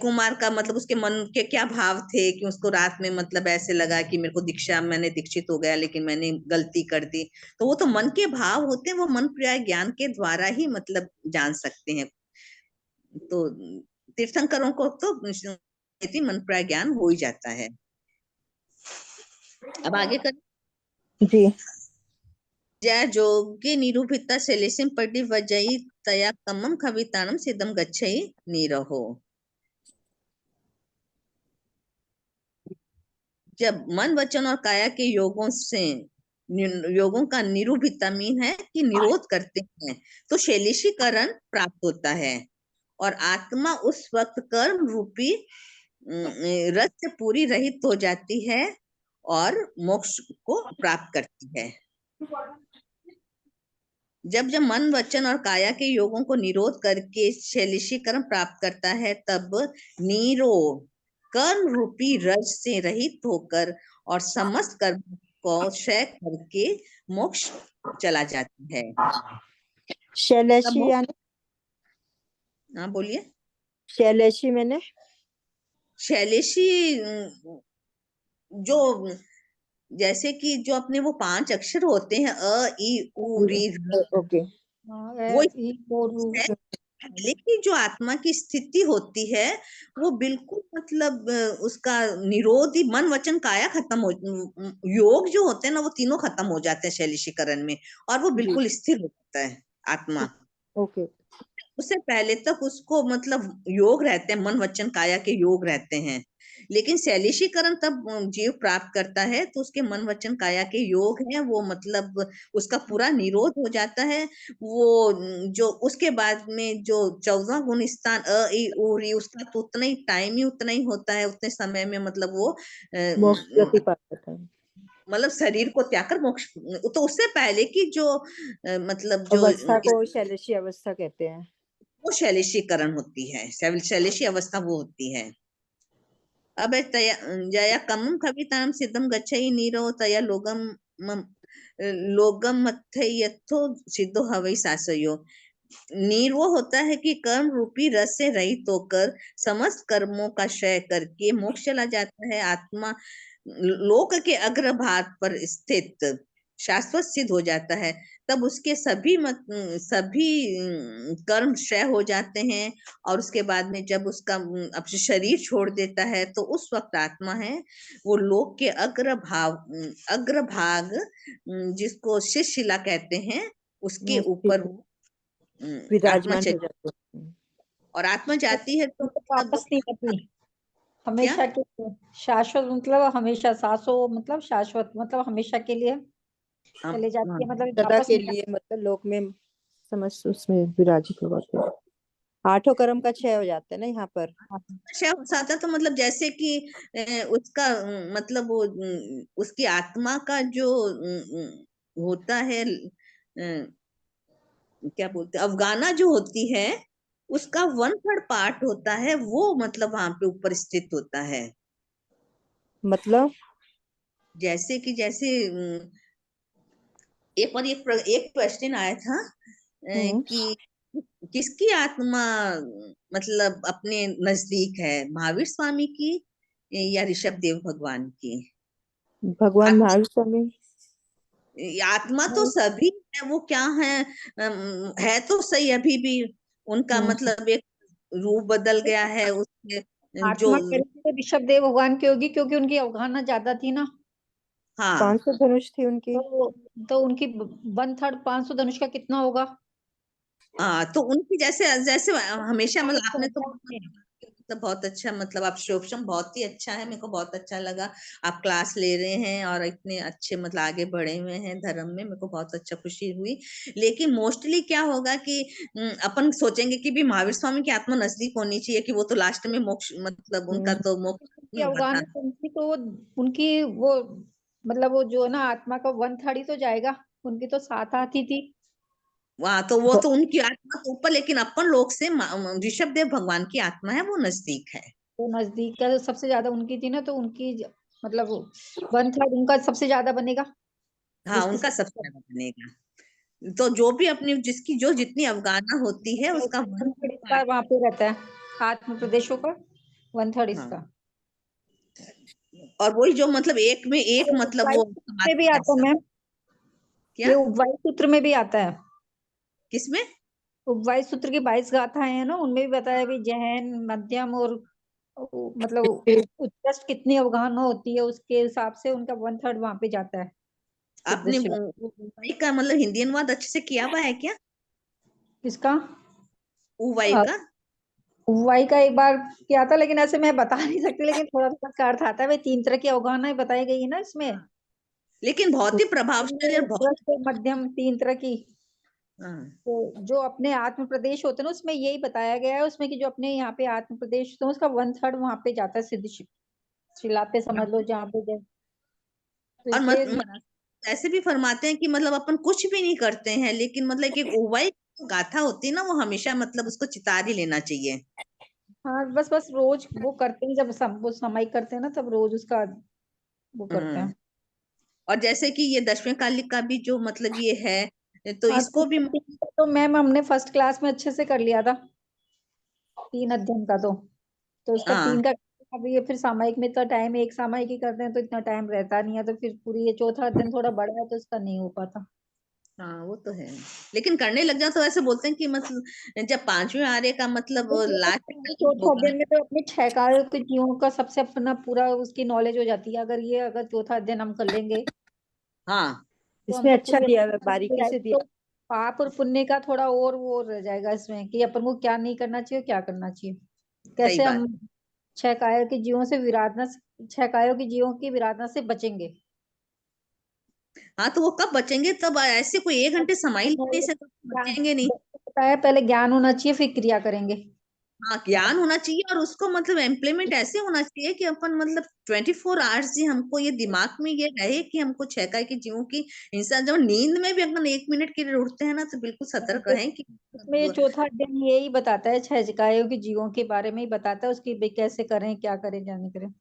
कुमार का मतलब उसके मन के क्या भाव थे कि उसको रात में मतलब ऐसे लगा कि मेरे को दीक्षा, मैंने दीक्षित हो गया लेकिन मैंने गलती कर दी। तो वो तो मन के भाव होते हैं, वो मन पर्याय ज्ञान के द्वारा ही मतलब जान सकते हैं। तो तीर्थंकरों को तो मन पर्याय ज्ञान हो ही जाता है। अब आगे कर। जी। जय जोगे निरूपिता शैलेशं परिव्रजयि तया कमम कविताणं सिद्धं गच्छयि नीरहो। जब मन वचन और काया के योगों का निरूपिता मीन है कि निरोध करते हैं तो शैलेशीकरण प्राप्त होता है और आत्मा उस वक्त कर्म रूपी रस से पूरी रहित हो जाती है और मोक्ष को प्राप्त करती है। जब जब मन वचन और काया के योगों को निरोध करके शैलेशीकरण प्राप्त करता है तब नीरो कर्म रूपी रज से रहित होकर और समस्त कर्म को क्षय करके मोक्ष चला जाता है। शैलेशी यानी हाँ, बोलिए। शैलेशी मैंने शैलेशी जो जैसे कि जो अपने वो 5 अक्षर होते हैं अ ई उ री र, ओके। वो है। पहले की जो आत्मा की स्थिति होती है वो बिल्कुल मतलब उसका निरोध ही मन वचन काया खत्म हो, योग जो होते हैं ना वो तीनों खत्म हो जाते हैं शैलेशीकरण में और वो बिल्कुल स्थिर हो जाता है आत्मा। ओके। उससे पहले तक उसको मतलब योग रहते हैं, मन वचन काया के योग रहते हैं। लेकिन शैलेशीकरण तब जीव प्राप्त करता है तो उसके मन वचन काया के योग हैं वो मतलब उसका पूरा निरोध हो जाता है। वो जो उसके बाद में जो 14 गुण स्थान अ ई उ री उसका तो उतना ही टाइम ही उतना ही होता है, उतने समय में मतलब वो मोक्ष गति पाता है। मतलब शरीर को त्याग कर मोक्ष। तो उससे पहले की जो मतलब जो अवस्था को शैलेशी अवस्था कहते हैं। वो शैलेशीकरण होती है, शैलेशी अवस्था वो होती है। अब तया जया कमम कविताम सिद्धम गच्छई नीरो तया लोगम मथयथो सिद्धो हवई सासयो। नीर वो होता है कि कर्म रूपी रस से रहित होकर समस्त कर्मों का क्षय करके मोक्ष चला जाता है। आत्मा लोक के अग्रभाग पर स्थित शाश्वत सिद्ध हो जाता है, तब उसके सभी कर्म क्षय हो जाते हैं। और उसके बाद में जब उसका अपने शरीर छोड़ देता है, तो उस वक्त आत्मा है वो लोक के अग्रभाग जिसको शिशिला कहते हैं, उसके ऊपर वो आत्मा विराजमान हो चली, जाते हैं। और आत्मा जाती है तो तो मतलब वापस नहीं आती क्या हमेशा के लिए। शाश्वत मतलब हमेशा, सासो मतलब शाश्वत मतलब हमेशा के लिए हम चले जाती है, मतलब सदा वापस के नहीं लिए मतलब लोक में समझ उसमें विराजित हो जाते हैं। आठों कर्म का क्षय हो जाता है ना यहाँ पर। आती। क्षय हो जाता, तो मतलब जैसे कि उसका मतलब वो उसकी आत्मा का जो होता है, क्या बोलते हैं, अवगाना जो होती है, उसका 1/3 पार्ट होता है, वो मतलब वहां पे ऊपर स्थित होता है। मतलब जैसे कि जैसे एक बार एक क्वेश्चन आया था कि किसकी आत्मा मतलब अपने नजदीक है, महावीर स्वामी की या ऋषभ देव भगवान की? भगवान आत्मा महावीर स्वामी। आत्मा तो सभी है, वो क्या है तो सही अभी भी। उनका मतलब एक रूप बदल गया है उसके जो। आत्मा कह रही थी तो ऋषभ देव भगवान की होगी, क्योंकि उनकी अवगाहना ज्यादा थी ना। हाँ 500 धनुष थी उनकी। तो उनकी 1/3 500 धनुष का कितना होगा? हाँ, तो उनकी जैसे जैसे हमेशा मतलब आपने तो में। बहुत अच्छा, मतलब आप शोभम बहुत ही अच्छा है, मेरे को बहुत अच्छा लगा। आप क्लास ले रहे हैं और इतने अच्छे मतलब आगे बढ़े हुए हैं धर्म में, मेरे को बहुत अच्छा खुशी हुई। लेकिन मोस्टली क्या होगा कि अपन सोचेंगे कि भी महावीर स्वामी की आत्मा नजदीक होनी चाहिए, कि वो तो लास्ट में मोक्ष, मतलब उनका तो मोक्ष उनकी नहीं हुआ था। अवगाहना तो उनकी तो उनकी वो मतलब वो जो है ना, आत्मा का 1/3 ही तो जाएगा। उनकी तो 7 आती थी। वहां तो वो तो उनकी आत्मा तो ऊपर, लेकिन अपन लोग से ऋषभ देव भगवान की आत्मा है वो नजदीक है। तो नजदीक का तो सबसे ज्यादा उनकी थी ना, तो उनकी मतलब 1/3 उनका सबसे ज्यादा बनेगा। हाँ, जिसकी उनका सबसे सबसे ज्यादा बनेगा। तो जो भी अपनी जिसकी जो जितनी अवगाहना होती है उसका 1/3 1/3 इसका वहां पे रहता है, आत्म प्रदेशों का 1/3 हाँ, इसका। और वही जो मतलब एक में एक ये मतलब उपवायु वो सूत्र में भी समाधि आता है जैसा। मैम। क्या? ये उपवायु सूत्र में भी आता है। किसमें? उपवायु सूत्र की 22 गाथाएं हैं ना, उनमें भी बताया भी जहन मध्यम और मतलब उत्कृष्ट कितनी अवगाहना होती है, उसके हिसाब से उनका 1/3 वहां पे जाता है सिद्ध आपने शिव। उवाई का मतलब हिंदी अनुवाद अच्छे से किया हुआ है क्या? किसका? उवाई का? वाई का एक बार किया था, लेकिन ऐसे मैं बता नहीं सकती, लेकिन थोड़ा थोड़ा का अर्थ आता है। भाई 3 तरह की अवगाहना बताई गई है ना इसमें। लेकिन बहुत ही प्रभावशाली और बहुत। उत्कृष्ट मध्यम 3 तरह की। हाँ, तो जो अपने आत्म प्रदेश होते हैं ना, उसमें यही बताया गया है उसमें कि जो अपने यहाँ पे आत्म प्रदेश होते हैं उसका 1/3 वहां पे जाता है सिद्ध शिला पे, समझ लो जहाँ पे जाए। तो और इसलिए ऐसे भी फरमाते हैं कि मतलब अपन कुछ भी नहीं करते हैं, लेकिन मतलब एक उवाई गाथा होती है ना, वो हमेशा मतलब उसको चितार ही लेना चाहिए। हाँ, बस बस रोज वो करते हैं, जब वो समय करते हैं ना, तब रोज उसका वो करते हम्म हैं। और जैसे कि ये दशवें कालिक का भी जो मतलब ये है, तो हाँ, इसको भी। तो मैम हमने फर्स्ट क्लास में अच्छे से कर लिया था 3 अध्ययन का। तो उसका हाँ 3 का अभी ये फिर सामायिक में इतना टाइम, एक सामायिक ही करते हैं तो इतना टाइम रहता नहीं है, तो फिर पूरी ये चौथा अध्ययन थोड़ा बड़ा है तो इसका नहीं हो पाता। हाँ, वो तो है। लेकिन करने लग जाओ तो ऐसे बोलते हैं कि मतलब जब 5वें आर्य का मतलब लास्ट चौथा होगा। अध्ययन में तो अपने 6 काल के जीवों का सबसे अपना पूरा उसकी नॉलेज हो जाती है। अगर चौथा अध्ययन हम कर लेंगे हाँ, तो इसमें हमको अच्छा पूरी दिया हुआ है, बारीकी से तो दिया। पाप और पुण्य का थोड़ा और वो रह जाएगा इसमें, कि अपन को क्या नहीं करना चाहिए, क्या करना चाहिए, सही कैसे बात। हम 6 कायों के जीवों से विराधना, 6 कायों के जीवों की विराधना से बचेंगे। हाँ, तो वो कब बचेंगे? तब ऐसे कोई 1 घंटे समाई लेने से तो बचेंगे नहीं। बताया पहले ज्ञान होना चाहिए, फिर क्रिया करेंगे। हाँ, ज्ञान होना चाहिए, और उसको मतलब एम्प्लॉयमेंट ऐसे होना चाहिए कि अपन मतलब 24 आवर्स ही हमको ये दिमाग में ये रहे कि हमको 6 काय के जीवों की इंसान, जब नींद में भी अपन 1 मिनट के लिए उठते हैं ना, तो बिल्कुल सतर्क रहें कि इसमें ये चौथा अध्ययन यही बताता है, 6 कायों के जीवों के बारे में ही बताता है, उसकी भाई कैसे करें, क्या करें, क्या नहीं करें।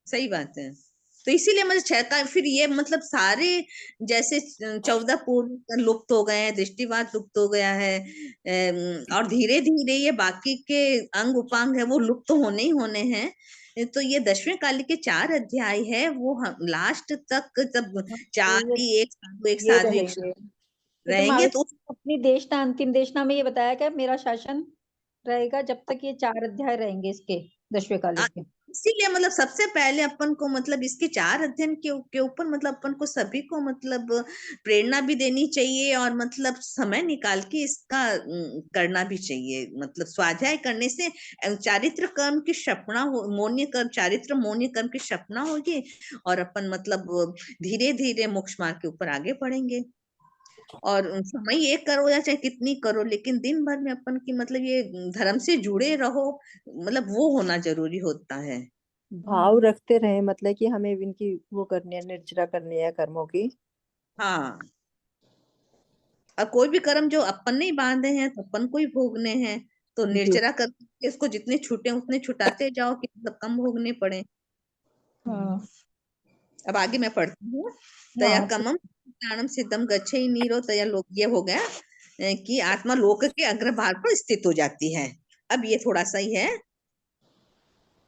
सही बात है। तो इसीलिए मतलब 6 काय फिर ये मतलब सारे जैसे 14 पूर्व लुप्त हो गए हैं, दृष्टिवाद लुप्त हो गया है, और धीरे धीरे ये बाकी के अंग उपांग है वो लुप्त होने ही होने हैं। तो ये 10वें काली के 4 अध्याय है, वो लास्ट तक जब हाँ, चार तो ही, एक साधु एक ये साधु एक रहेंगे। ये तो रहेंगे, महावीर तो अपनी देशना अंतिम देशना में ये बताया क्या मेरा शासन रहेगा जब तक ये 4 अध्याय रहेंगे इसके 10वें काली के। इसीलिए मतलब सबसे पहले अपन को मतलब इसके 4 अध्ययन के ऊपर मतलब अपन को सभी को मतलब प्रेरणा भी देनी चाहिए, और मतलब समय निकाल के इसका करना भी चाहिए। मतलब स्वाध्याय करने से चारित्र कर्म की क्षपणा हो, मौन्य कर्म, चारित्र मौन्य कर्म की क्षपणा होगी, और अपन मतलब धीरे धीरे मोक्ष मार्ग के ऊपर आगे बढ़ेंगे। और समय एक करो या चाहे कितनी करो, लेकिन दिन भर में अपन की मतलब ये धर्म से जुड़े रहो, मतलब वो होना जरूरी होता है। भाव रखते रहे, मतलब कि हमें इनकी वो करनी है, निर्जरा करनी है कर्मों की। हाँ, और कोई भी कर्म जो अपन नहीं बांधे हैं तो अपन को ही भोगने हैं, तो जी। निर्जरा करके इसको जितने छूटे उतने छुटाते जाओ कि मतलब कम भोगने पड़े। हाँ अब आगे मैं पढ़ती हूँ। तया हाँ कमम प्राणम सिद्धम गच्छेहि नीरो, तया लोक, ये हो गया कि आत्मा लोक के अग्रभाग पर स्थित हो जाती है। अब ये थोड़ा सा ही है।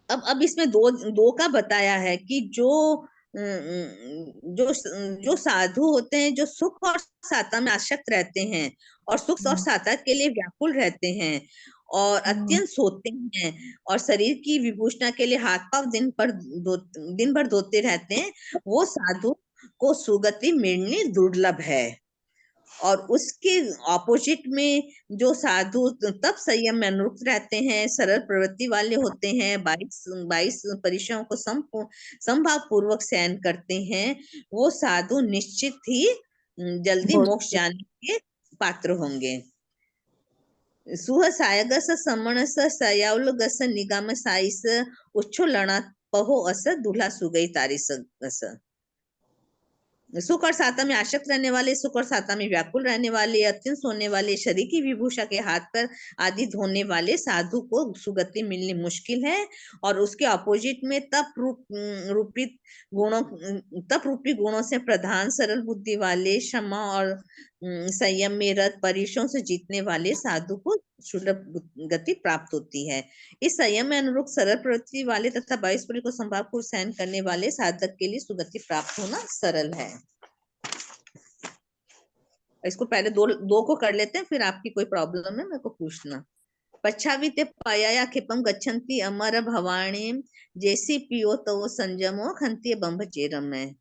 अब इसमें दो दो का बताया है कि जो जो साधु होते हैं, जो सुख और साता में आसक्त रहते हैं, और सुख और साता के लिए व्याकुल रहते हैं, और अत्यंत सोते हैं, और शरीर की विभूषणा के लिए हाथ पांव दिन भर धोते रहते हैं, वो साधु को सुगति मिलनी दुर्लभ है। और उसके ऑपोजिट में जो साधु तब संयम में अनुरक्त रहते हैं, सरल प्रवृत्ति वाले होते हैं, 22 परीक्षाओं को संभाव पूर्वक सहन करते हैं, वो साधु निश्चित ही जल्दी मोक्ष जाने के पात्र होंगे। सुह सायगस समणस सयावलगस निगम साइस उच्छोलना पहो अस दूल्हा सुगई तारिस अस। सुख और साता में आसक्त रहने वाले, सुख और साता में व्याकुल रहने वाले, अत्यंत सोने वाले, शरीर की विभूषा के हाथ पर आदि धोने वाले साधु को सुगति मिलनी मुश्किल है। और उसके अपोजिट में तप रूपी गुणों से प्रधान, सरल बुद्धि वाले, क्षमा और संयम में रत, परीक्षों से जीतने वाले साधु को सुलभ गति प्राप्त होती है। इस संयम में अनुरूप सरल प्रवृत्ति वाले तथा 22 परी को संभाव को सहन करने वाले साधक के लिए सुगति प्राप्त होना सरल है। इसको पहले दो को कर लेते हैं, फिर आपकी कोई प्रॉब्लम है मेरे को पूछना। पच्छाविते पया क्षिपम गच्छन्ति अमर भवाणी, जैसी पियो तो वो संजमो खंती बंभ चेरम में।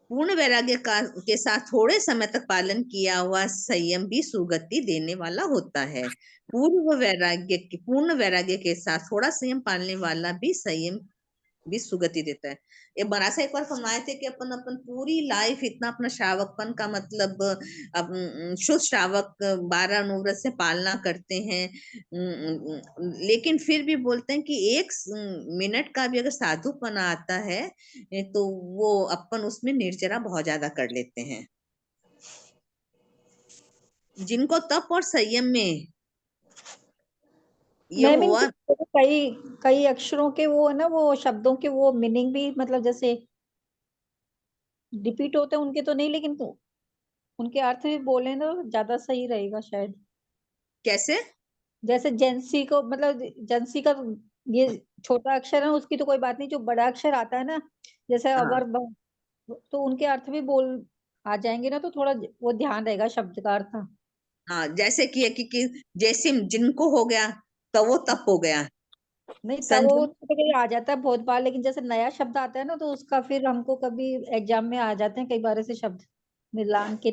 पूर्ण वैराग्य के साथ थोड़े समय तक पालन किया हुआ संयम भी सुगति देने वाला होता है। पूर्ण वैराग्य के साथ थोड़ा संयम पालने वाला भी संयम भी सुगति देता है। ये बरासा एक बार फरमाए थे कि अपन अपन पूरी लाइफ इतना अपना श्रावकपन का मतलब शुद्ध श्रावक 12 अनुव्रत से पालना करते हैं, लेकिन फिर भी बोलते हैं कि 1 मिनट का भी अगर साधुपना आता है तो वो अपन उसमें निर्जरा बहुत ज्यादा कर लेते हैं। जिनको तप और संयम में ये मैम हुआ, इनको कई कई अक्षरों के वो है ना, वो शब्दों के वो मीनिंग भी मतलब जैसे रिपीट होते हैं उनके तो नहीं, लेकिन तो उनके अर्थ भी बोले ना ज्यादा सही रहेगा शायद। कैसे? जैसे जेंसी को मतलब जेंसी का ये छोटा अक्षर है उसकी तो कोई बात नहीं, जो बड़ा अक्षर आता है ना जैसे हाँ तो उनके अर्थ भी बोल आ जाएंगे ना, तो थोड़ा वो ध्यान रहेगा शब्द का अर्थ। हाँ, जैसे कि जैसे जिनको हो गया तो वो तप हो गया। नहीं तब वो संजम, तो कहीं आ जाता है बहुत बार, लेकिन जैसे नया शब्द आता है ना तो उसका फिर हमको कभी एग्जाम में आ जाते हैं कई बार ऐसे शब्द मिलान के।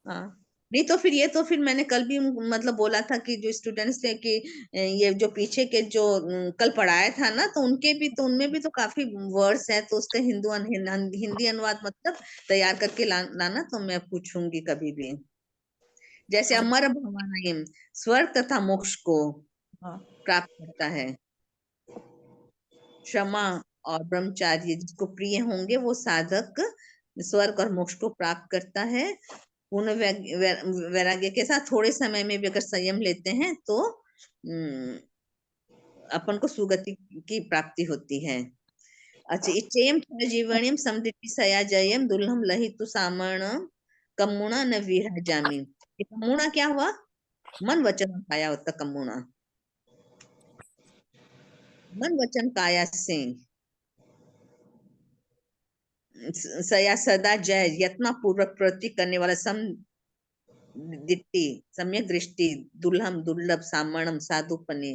हाँ, नहीं तो फिर ये तो फिर मैंने कल भी मतलब बोला था कि जो स्टूडेंट्स थे कि ये जो पीछे के जो कल पढ़ाया था ना, तो उनके भी तो उनमें भी तो काफी वर्ड्स हैं, तो उसका हिंदी अनुवाद मतलब तैयार करके लाना, तो मैं पूछूंगी कभी भी। जैसे अमर भवानायम, स्वर्ग तथा मोक्ष को हाँ प्राप्त करता है। क्षमा और ब्रह्मचार्य जिसको प्रिय होंगे वो साधक स्वर्ग और मोक्ष को प्राप्त करता है। पूर्ण वैराग्य के साथ थोड़े समय में भी अगर संयम लेते हैं तो अपन को सुगति की प्राप्ति होती है। अच्छा, इच्छेयम जीवनिम समदृष्टि सया जयम दुर्लभम लहितु सामण कमुणा न विरजामि। ये कमुणा क्या हुआ? मन वचन और काया होता कमुणा। मन वचन काया से सया सदा जय यत्न पूर्वक प्रवृत्ति करने वाला दिट्टी सम्यक दृष्टि दुर्लभ दुर्लभ सामणम साधुपने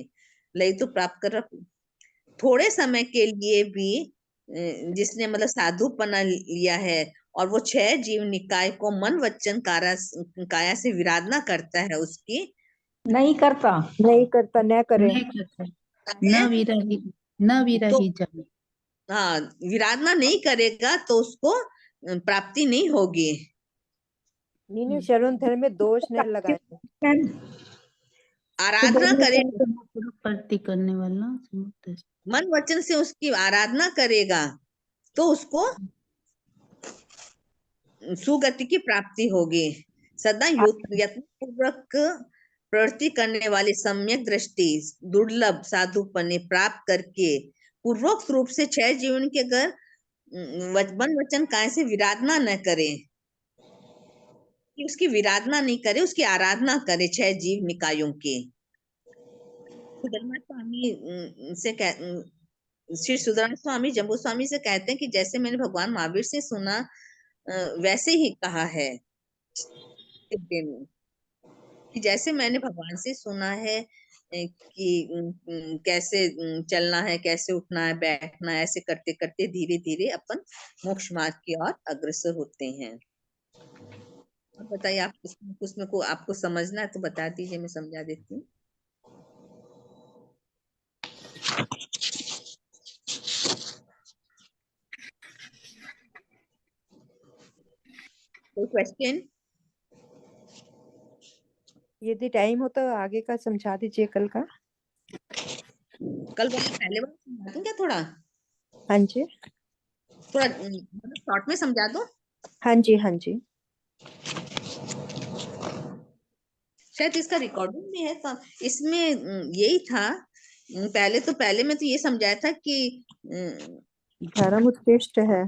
लय तो प्राप्त कर थोड़े समय के लिए भी जिसने मतलब साधुपना लिया है और वो 6 जीव निकाय को मन वचन काया से विराधना करता है, उसकी नहीं करता, नहीं करता, न करे। नहीं करता, न विरही जन। हाँ, विराधना नहीं करेगा तो उसको प्राप्ति नहीं होगी। नीनू शरण धर्म में दोष नहीं लगाए। आराधना करे, प्रति करने वाला मन वचन से उसकी आराधना करेगा तो उसको सुगति की प्राप्ति होगी। सदा यत्न पूर्वक प्रवृत्ति करने वाली सम्यक दृष्टि दुर्लभ साधुपने प्राप्त करके पूर्वोक्त रूप से 6 जीवन के अगर मन वचन काय से विराधना न करे, उसकी विराधना नहीं करे, उसकी आराधना करे 6 जीव निकायों के। सुधर्मा स्वामी से श्री सुधर्मा स्वामी जम्बू स्वामी से कहते हैं कि जैसे मैंने भगवान महावीर से सुना वैसे ही कहा है में कि जैसे मैंने भगवान से सुना है कि कैसे चलना है, कैसे उठना है, बैठना है, ऐसे करते करते धीरे धीरे अपन मोक्ष मार्ग की ओर अग्रसर होते हैं। बताइए, आप उसमें को आपको समझना है तो बता दीजिए, मैं समझा देती हूँ। कोई क्वेश्चन? यदि टाइम हो तो आगे का समझा दीजिए, कल का। कल वाला पहले वाला समझा दूं क्या थोड़ा? हाँ जी, थोड़ा शॉर्ट में समझा दो। हाँ जी, हाँ जी। शायद इसका रिकॉर्डिंग भी है तो इसमें यही था। पहले में तो ये समझाया था कि धर्म उत्कृष्ट है,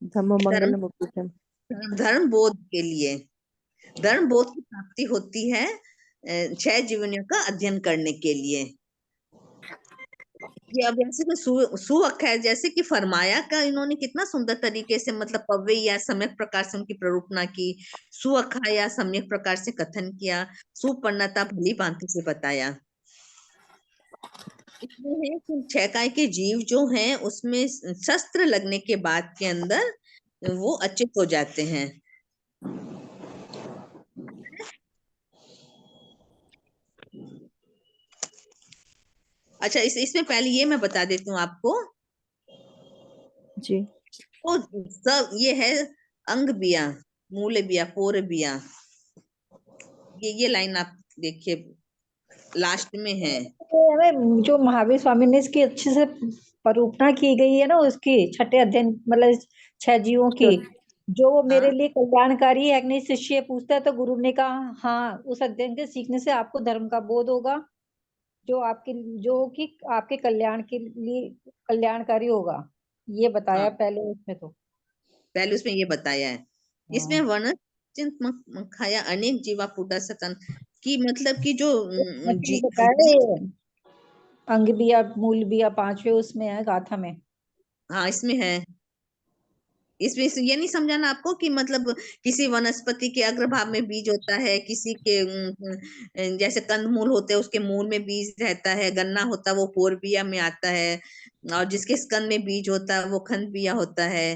धम्म मंगलम उत्कृष्टम। धर्म बोध के लिए, धर्म बोध की प्राप्ति होती है 6 जीवनियों का अध्ययन करने के लिए। ये अब ऐसे सुअख है, जैसे कि फरमाया का इन्होंने कितना सुंदर तरीके से मतलब पव्य या सम्यक प्रकार से उनकी प्ररूपना की, सुअखा या सम्यक प्रकार से कथन किया, सुपर्णता भली भांति से बताया। इसमें है कि 6 काय के जीव जो हैं उसमें शस्त्र लगने के बाद के अंदर वो अच्युत हो जाते हैं। अच्छा, इसमें पहले ये मैं बता देती हूँ आपको जी। तो सब ये है अंग बिया, मूल बिया, पोर बिया। ये लाइन आप देखिए, लास्ट में है। हमें जो महावीर स्वामी ने इसकी अच्छे से परूपना की गई है ना, उसकी 6ठे अध्ययन मतलब 6 जीवों की, जो वो मेरे हाँ, लिए कल्याणकारी है। नहीं, शिष्य पूछता है तो गुरु ने कहा हाँ, उस अध्ययन के सीखने से आपको धर्म का बोध होगा, जो आपके कल्याण के लिए कल्याणकारी होगा। ये बताया हाँ, पहले उसमें तो। पहले उसमें ये बताया है। इसमें वर्ण खाया अनेक जीवा पुटा सतन की मतलब कि जो अंग बिया, मूल बिया 5वें उसमें है, गाथा में। हाँ, इसमें है। इसमें ये नहीं समझाना आपको कि मतलब किसी वनस्पति के अग्रभाग में बीज होता है, किसी के जैसे कंदमूल होते हैं उसके मूल में बीज रहता है, गन्ना होता है वो पोर बिया में आता है, और जिसके स्कंद में बीज होता है वो खंड बिया होता है।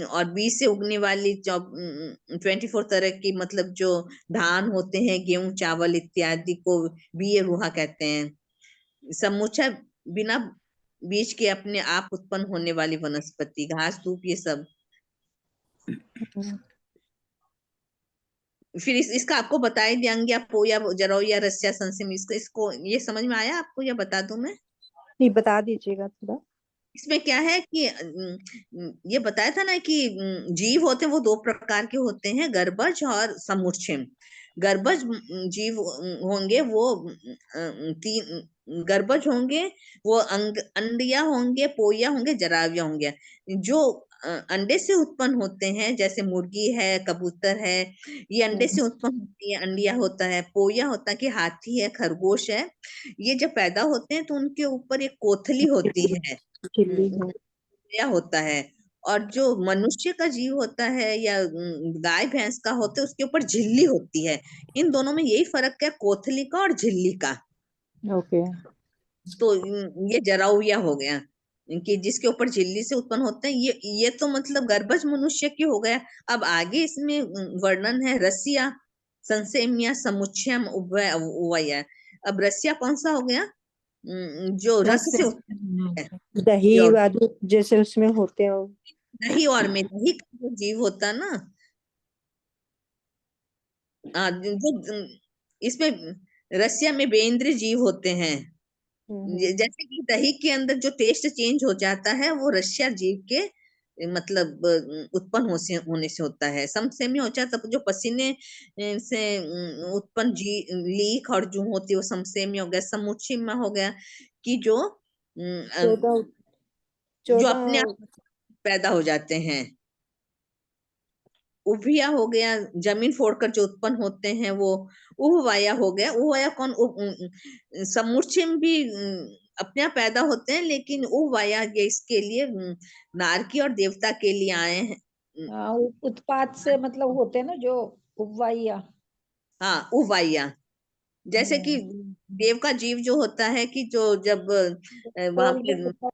और बीज से उगने वाली 24 तरह की मतलब जो धान होते हैं, गेहूं चावल इत्यादि को बीए रुहा कहते हैं। समूचा बिना बीज के अपने आप उत्पन्न होने वाली वनस्पति, घास धूप ये सब। फिर इसका आपको बताई दियांग या पोया जरौ या रस्या संसिम, इसको ये समझ में आया आपको या बता दूं मैं? नहीं, बता दीजिएगा थोड़ा। इसमें क्या है कि ये बताया था ना कि जीव होते हैं वो 2 प्रकार के होते हैं, गर्भज और समुच्छिम। गर्भज जीव होंगे वो 3 गर्भज होंगे, वो अंडिया होंगे, पोया होंगे, जराविया होंगे। जो अंडे से उत्पन्न होते हैं, जैसे मुर्गी है, कबूतर है, ये अंडे से उत्पन्न होती है, अंडिया होता है, पोया होता है कि हाथी है, खरगोश है, ये जब पैदा होते हैं तो उनके ऊपर एक कोथली होती है, चिल्ली है। पोया होता है। और जो मनुष्य का जीव होता है या गाय भैंस का होता है, उसके ऊपर झिल्ली होती है। इन दोनों में यही फर्क है, कोथली का और झिल्ली का। ओके। तो ये जराउया हो गया कि जिसके ऊपर झिल्ली से उत्पन्न होते हैं, ये तो मतलब गर्भज मनुष्य की हो गया। अब आगे इसमें वर्णन है रसिया, संसेम्या, समुच्चयम, उभय। अब रसिया कौन सा हो गया? जो रस से उत्पन्न है, दही प्योर वाली जैसे उसमें होते हैं वो। दही, और में दही का जो जीव होता है ना, जो इसमें रसिया में बेंद्र जीव होते हैं। जैसे कि दही के अंदर जो टेस्ट चेंज हो जाता है, वो रशिया जीव के मतलब उत्पन्न होने से होता है। समसेमी हो जाता है, जो पसीने से उत्पन्न लीक और जू होती है, वो समसेमी हो गया। समुच्चयम हो गया कि जो 14 जो अपने आप 14 पैदा हो जाते हैं। उभिया हो गया, जमीन फोड़कर जो उत्पन्न होते हैं, वो उभवाया हो गया। उभवाया कौन? समुच्चयम भी अपने आप पैदा होते हैं, लेकिन उभवाया ये इसके लिए नारकी और देवता के लिए आए हैं। हाँ, उत्पाद से मतलब होते हैं ना जो उपवाइया। हाँ, उभवाया। जैसे कि देव का जीव जो होता है कि जो जब वहां कोल पे में होता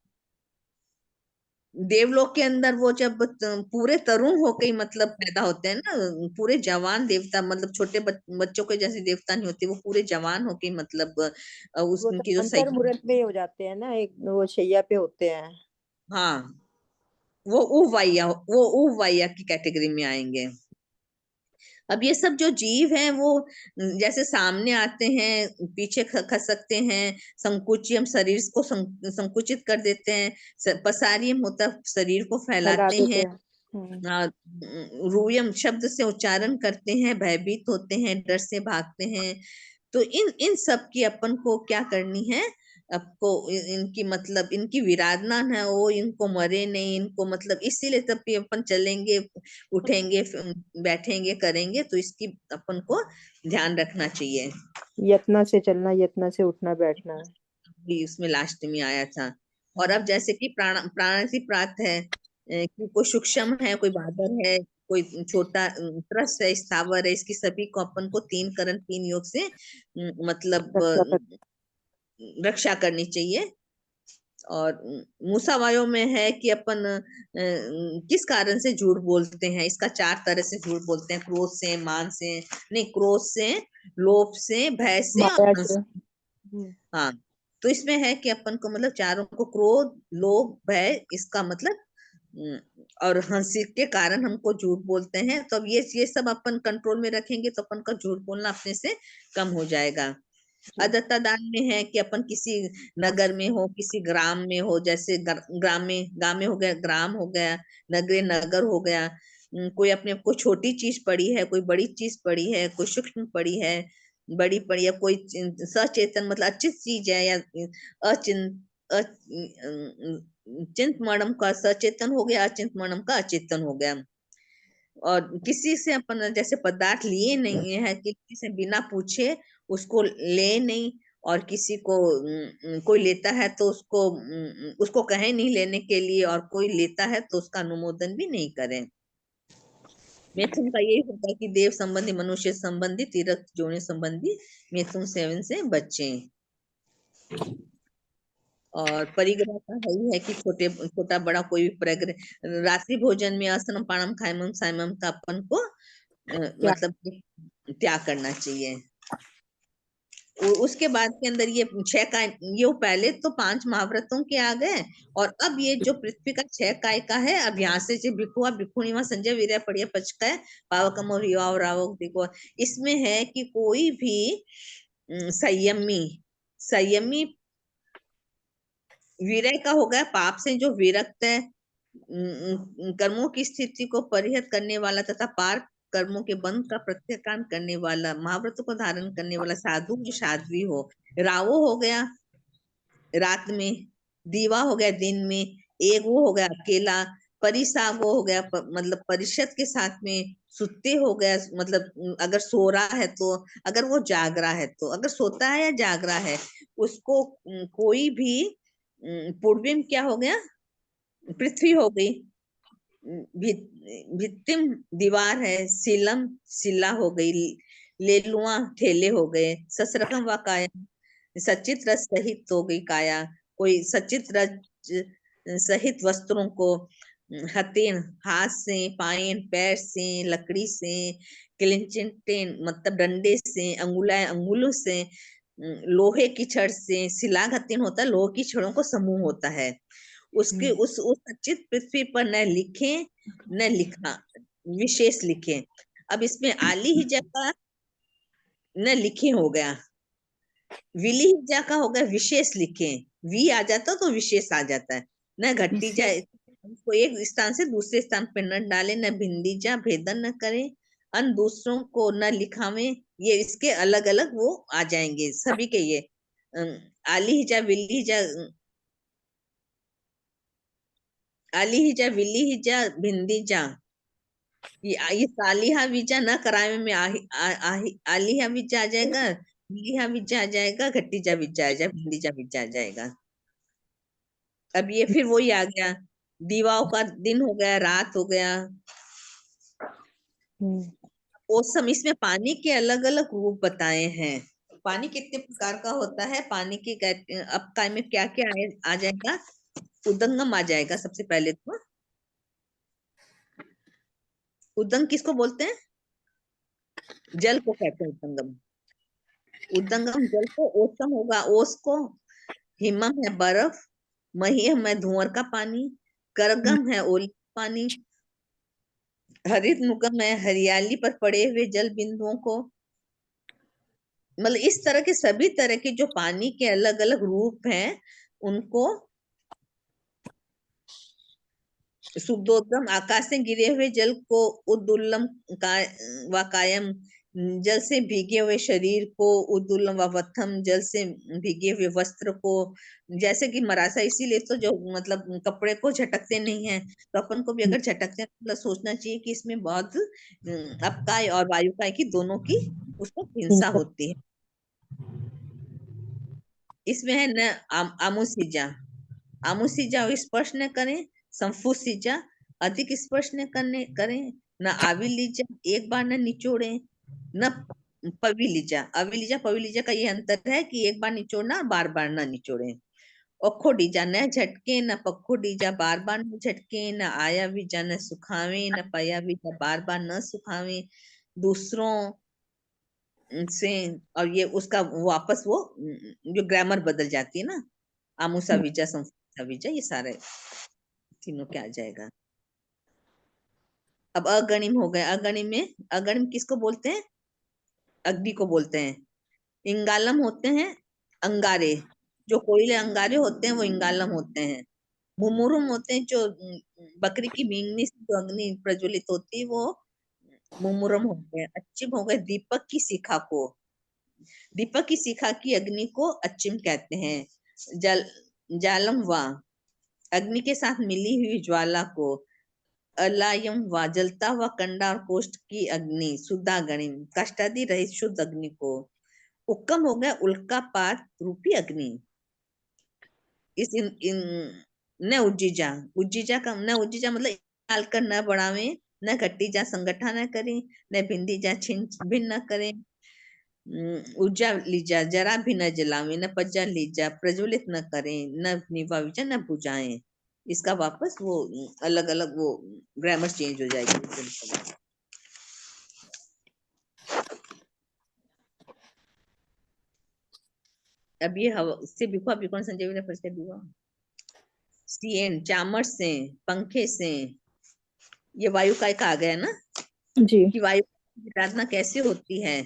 देवलोक के अंदर वो जब पूरे तरुण होके ही मतलब पैदा होते हैं ना, पूरे जवान देवता, मतलब छोटे बच्चों के जैसे देवता नहीं होते, वो पूरे जवान होके ही मतलब वो तो उनकी जो सही। अंतर्मुहूर्त में ही हो जाते हैं ना, एक वो शैया पे होते हैं। हाँ, वो उवाइया की कैटेगरी में आएंगे। अब ये सब जो जीव हैं वो जैसे सामने आते हैं, पीछे खसकते हैं, संकुचियम शरीर को संकुचित कर देते हैं, पसारियम होता शरीर को फैला फैलाते देते हैं, हैं। रूयम शब्द से उच्चारण करते हैं, भयभीत होते हैं, डर से भागते हैं। तो इन इन सब की अपन को क्या करनी है? आपको इनकी मतलब इनकी विराधना है, वो इनको मरे नहीं, इनको मतलब इसीलिए तब भी अपन चलेंगे, उठेंगे, बैठेंगे, करेंगे, तो इसकी अपन को ध्यान रखना चाहिए। यत्ना से चलना, यत्ना से उठना बैठना। भी उसमें लास्ट में आया था। और अब जैसे कि प्राणाति प्रात है, कि कोई सूक्ष्म है, कोई बादर है, कोई छोटा त्रस है, स्थावर है, इसकी सभी को अपन को 3 करण 3 योग से मतलब रक्षा कर। रक्षा करनी चाहिए। और मूसावायों में है कि अपन किस कारण से झूठ बोलते हैं, इसका 4 तरह से झूठ बोलते हैं, क्रोध से, मान से, नहीं, क्रोध से, लोभ से, भय से और माया हंस। से। हाँ, तो इसमें है कि अपन को मतलब चारों को, क्रोध, लोभ, भय, इसका मतलब और हंसी के कारण हमको झूठ बोलते हैं। तो अब ये सब अपन कंट्रोल में रखेंगे तो अपन का झूठ बोलना अपने से कम हो जाएगा। अदत्ता दान में है कि अपन किसी नगर में हो, किसी ग्राम में हो, जैसे ग्राम में हो गया, ग्राम हो गया, नगरे नगर हो गया। कोई अपने को छोटी चीज पड़ी है, कोई बड़ी चीज पड़ी है, कोई सूक्ष्म पड़ी है, बड़ी पड़ी है, कोई सचेतन मतलब अच्छी चीज है, या चिंत मणम का सचेतन हो गया, अचिंत मणम का अचेतन हो गया। और किसी से अपन जैसे पदार्थ लिए नहीं है, कि किसी से बिना पूछे उसको ले नहीं, और किसी को कोई लेता है तो उसको कहे नहीं लेने के लिए, और कोई लेता है तो उसका अनुमोदन भी नहीं करें। मैथुन का यही होता है कि देव संबंधी, मनुष्य संबंधी, तीर्थ जोड़ने संबंधी मैथुन सेवन से बचें। और परिग्रह का यही है कि छोटा बड़ा कोई भी परिग्रह, रात्रि भोजन में असनम पाणम खायमम सायमम का अपन को क्या? मतलब त्याग करना चाहिए। उसके बाद के अंदर ये 6 काय, ये पहले तो 5 महाव्रतों के आ गए, और अब ये जो पृथ्वी का 6 काय का है, अब यहाँ से जो भिखुआ भिखुणीवा संजय वीर्य पढ़िया पचका है, पावकम और युवा और रावक देखो, इसमें है कि कोई भी संयमी संयमी विरय का हो गया, पाप से जो विरक्त है, कर्मों की स्थिति को परिहत करने वाला तथा पार कर्मों के बंध का प्रत्याख्यान करने वाला, महाव्रत को धारण करने वाला, साधु जो साध्वी हो। रावो हो गया रात में, दीवा हो गया दिन में, एक वो हो गया अकेला, परिसा वो हो गया मतलब परिषद के साथ में, सुत्ते हो गया मतलब अगर सो रहा है तो, अगर वो जाग रहा है तो, अगर सोता है या जाग रहा है उसको कोई भी पूर्विम क्या हो गया, पृथ्वी हो गई, भित्तिम दीवार है, सीलम शिला हो गई, लेलुआ ठेले हो गए, ससरकम व काया सचित्र सहित हो गई काया, कोई सचित्र सहित वस्त्रों को हथेन हाथ से, पायन पैर से, लकड़ी से, क्लिंचिटेन मतलब डंडे से, अंगुलाएं अंगुलों से, लोहे की छड़ से, शिलाग हत्तीन होता है लोहे की छड़ों को समूह होता है, उसके उस सचित पृथ्वी पर न लिखे न लिखा विशेष लिखे। अब इसमें आली ही जगह न लिखे हो गया, विली ही जगह हो गया विशेष लिखे, वी आ जाता तो विशेष आ जाता है। न घटी जाए को एक स्थान से दूसरे स्थान पर न डाले, न भिंडी जा भेदन न करे, अन दूसरों को न लिखावे, ये इसके अलग अलग वो आ जाएंगे सभी के ये आली हिजा विली हिजा, आली हिजा विली हिजा भिंडी जा, ये सालिहा विजा न करावे में आलिहा विजा आ जाएगा, लिहा विजा आ जाएगा, घट्टीजा विजा आ जाएगा, भिंडीजा विजा आ जाएगा। अब ये फिर वही आ गया, दीवाओं का दिन हो गया, रात हो गया। मौसम, इसमें पानी के अलग अलग रूप बताए हैं। पानी कितने प्रकार का होता है, पानी की अब काय में क्या क्या आ जाएगा, उदंगम आ जाएगा सबसे पहले तो। उदंग किसको बोलते हैं, जल को कहते हैं उदंगम। उदंगम जल को, ओसम होगा ओस को, हिमम है बर्फ, महीम है धुआं का पानी, करगम है ओली पानी, हरित मुकम है हरियाली पर पड़े हुए जल बिंदुओं को। मतलब इस तरह के सभी तरह के जो पानी के अलग अलग रूप हैं उनको शुद्धोदम आकाश से गिरे हुए जल को, उद्दुल्लम व कायम जल से भीगे हुए शरीर को, उद्दुल्लम व वत्थम जल से भीगे हुए वस्त्र को, जैसे कि मरासा इसीलिए तो जो मतलब कपड़े को झटकते नहीं है, तो अपन को भी अगर झटकते हैं मतलब सोचना चाहिए कि इसमें बहुत अपकाय और वायुकाय की दोनों की उसको हिंसा होती है। इसमें है न आमुसिजा, आमुसिजा स्पर्श न करें, संफुसिजा अधिक स्पर्श न करने करें, न आविलीजा एक बार न निचोड़े, न पविलीजा, अविलीजा पविलीजा का ये अंतर है कि एक बार निचोड़ना बार बार न निचोड़े। ओखोडीजा न झटके, न पखोडीजा बार बार न झटके, न आया बीजा न सुखावे, न पया बीजा बार बार न सुखावे दूसरों से। और ये उसका वापस वो जो ग्रामर बदल जाती है ना, आमुसा विजा संफुसा विजा ये सारे तीनों क्या आ जाएगा। अब अगणिम हो गया, अगणिम में अगणिम किसको बोलते हैं, अग्नि को बोलते हैं। इंगालम होते हैं अंगारे, जो कोयले अंगारे होते हैं वो इंगालम होते हैं। मुमुरुम होते हैं जो बकरी की मींगनी से जो अग्नि प्रज्वलित होती है वो मुमुरुम होते हैं। अच्छिम हो गए दीपक की शिखा को, दीपक की शिखा की अग्नि को अच्छिम कहते हैं। जालम व अग्नि के साथ मिली हुई ज्वाला को, अलायम व जलता हुआ कंडा और कोष्ठ की अग्नि, शुद्धाग्नि कष्टादि रहित शुद्ध अग्नि को। उक्कम हो गया उल्कापात रूपी अग्नि। इस इन न उज्जीजा, उज्जीजा का न उज्जीजा मतलब डालकर न बढ़ावे, न घट्टी जा संगठा न करें, न भिंडी जा छिन भिन्न न करें, उज्जा लीजा जरा भी न जलावे, न पज्जा लीजा प्रज्वलित न करें, न निभाविजा न बुझाएं। इसका वापस वो अलग अलग वो ग्रामर चेंज हो जाएगी। अब ये हवा उससे बिखुआ बिखुआ संजय ने परिचय दिया। सीएन चामर से, पंखे से, ये वायु का आ गया ना जी। कि वायु की आराधना कैसे होती है।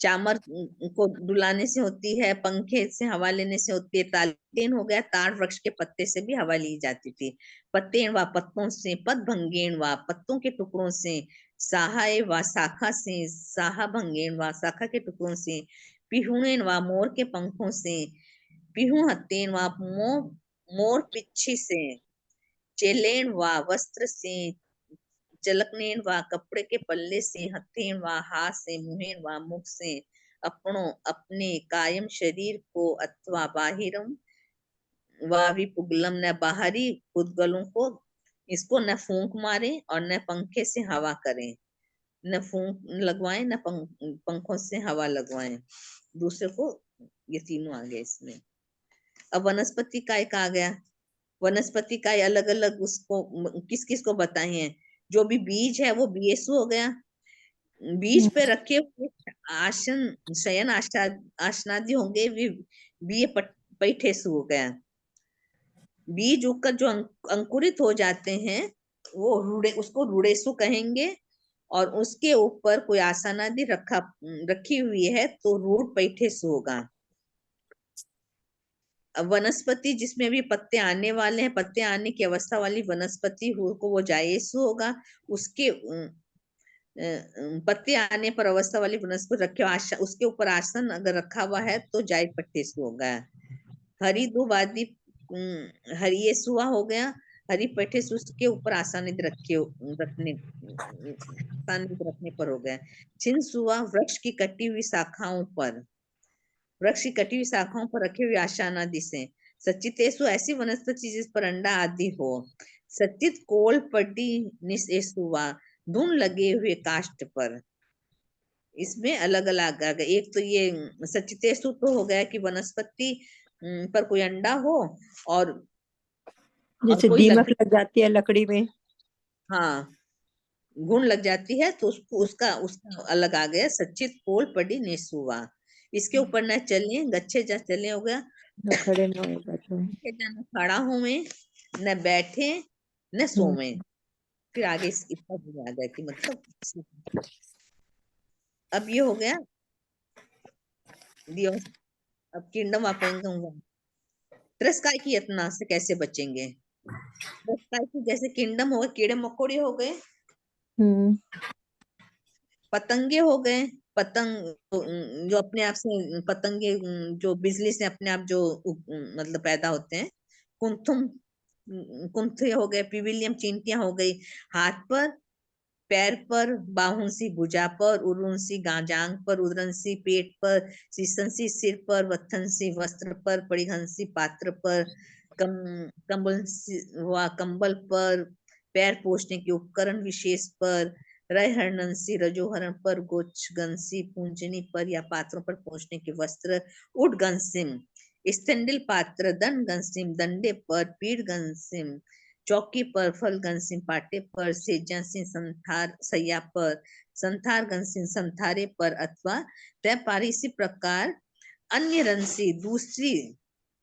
चामर को डुलाने से होती है, पंखे से हवा लेने से होती है, तालतेन हो गया ताड़ वृक्ष के पत्ते से भी हवा ली जाती थी। पत्तेन व पत्तों से, पद भंगेन व पत्तों के टुकड़ों से, साहाय व शाखा से, साहा भंगेन व शाखा के टुकड़ों से, पिहुएन व मोर के पंखों से, पिहु हत्तेन व मोर पिच्छी से, चेलेण वा वस्त्र से, चलकनेण वा कपड़े के पल्ले से, हथेण वा हाथ से, मुहेण वा मुख से, अपनों अपने कायम शरीर को अथवा बाहिरम वा विपुगलम, न बाहरी पुद्गलों को, इसको न फूंक मारे और न पंखे से हवा करें, न फूंक लगवाएं न पंखों से हवा लगवाएं दूसरे को। ये तीनों आ गए इसमें। अब वनस्पति काय का आ गया। वनस्पति काय अलग अलग उसको किस किस को बताए हैं। जो भी बीज है वो बीएसु हो गया। बीज पे रखे हुए आसन शयन आसनादि होंगे वे बीए पैठेसु हो गया। बीज उगकर जो अंकुरित हो जाते हैं वो रूड़े, उसको रूड़ेसु कहेंगे। और उसके ऊपर कोई आसनादि रखी हुई है तो रूढ़ पैठेसु होगा। वनस्पति जिसमें अभी पत्ते आने वाले हैं, पत्ते आने की अवस्था वाली वनस्पति को वो जायेसु होगा। उसके पत्ते आने पर अवस्था वाली वनस्पति रखे उसके ऊपर आसन अगर रखा हुआ है तो जाय पट्टेसु होगा। हरि दुवादी हरियेसुआ हो गया। हरि पट्टेसु उसके ऊपर आसानित रखने पर हो गया। छिंसुआ वृक्ष की कटी हुई शाखाओं पर, वृक्ष की कटी हुई शाखाओं पर रखे हुए आशानादि से। सचितेसु ऐसी वनस्पति जिस पर अंडा आदि हो। सचित कोल पट्टी निसेसुआ धुन लगे हुए काष्ठ पर। इसमें अलग अलग आ गए। एक तो ये सचितेसु तो हो गया कि वनस्पति पर कोई अंडा हो और जैसे कोई दीमक लग जाती है लकड़ी में। हाँ, गुण लग जाती है तो उसको उसका अलग आ गया। सचित कोल पड़ी नेसुआ। इसके ऊपर न चले गच्छे जा चले हो गया। न खड़े न हो बैठे। न खड़ा होवे न बैठे न सोवे। फिर आगे इसका भी आ गया कि मतलब अब ये हो गया दियो। अब किंगडम ऑफ एंगम। तिरस्कार की यातना से कैसे बचेंगे। तिरस्कार की जैसे किंगडम हो गए, कीड़े मकोड़े हो गए, पतंगे हो गए। पतंग जो अपने आप से पतंगे जो बिजली से अपने आप जो मतलब पैदा होते हैं। कुंथुम कुंथे हो गए। पिविलियम चींटियां हो गई। हाथ पर, पैर पर, बाहुंसी भुजा पर, उरुंसी गांजांग पर, उदरंसी पेट पर, सीसंसी सिर पर, वत्थंसी वस्त्र पर, परिहंसी पात्र पर, कंबल पर, पैर पोछने के उपकरण विशेष पर, रयहरणसी रजोहरण पर, गोचगंसी पूंजनी पर या पात्रों पर पोछने के वस्त्र, उडगंसिम, स्टेंडिल पात्र, दंड गंसिम दंडे पर, पीड़ गंसिम चौकी पर, फल गंसिम पाटे पर, सेजंसिम संथार सैया पर, संथार गंसिम संथारे पर, अथवा व्यापारी इसी प्रकार अन्य रंसी दूसरी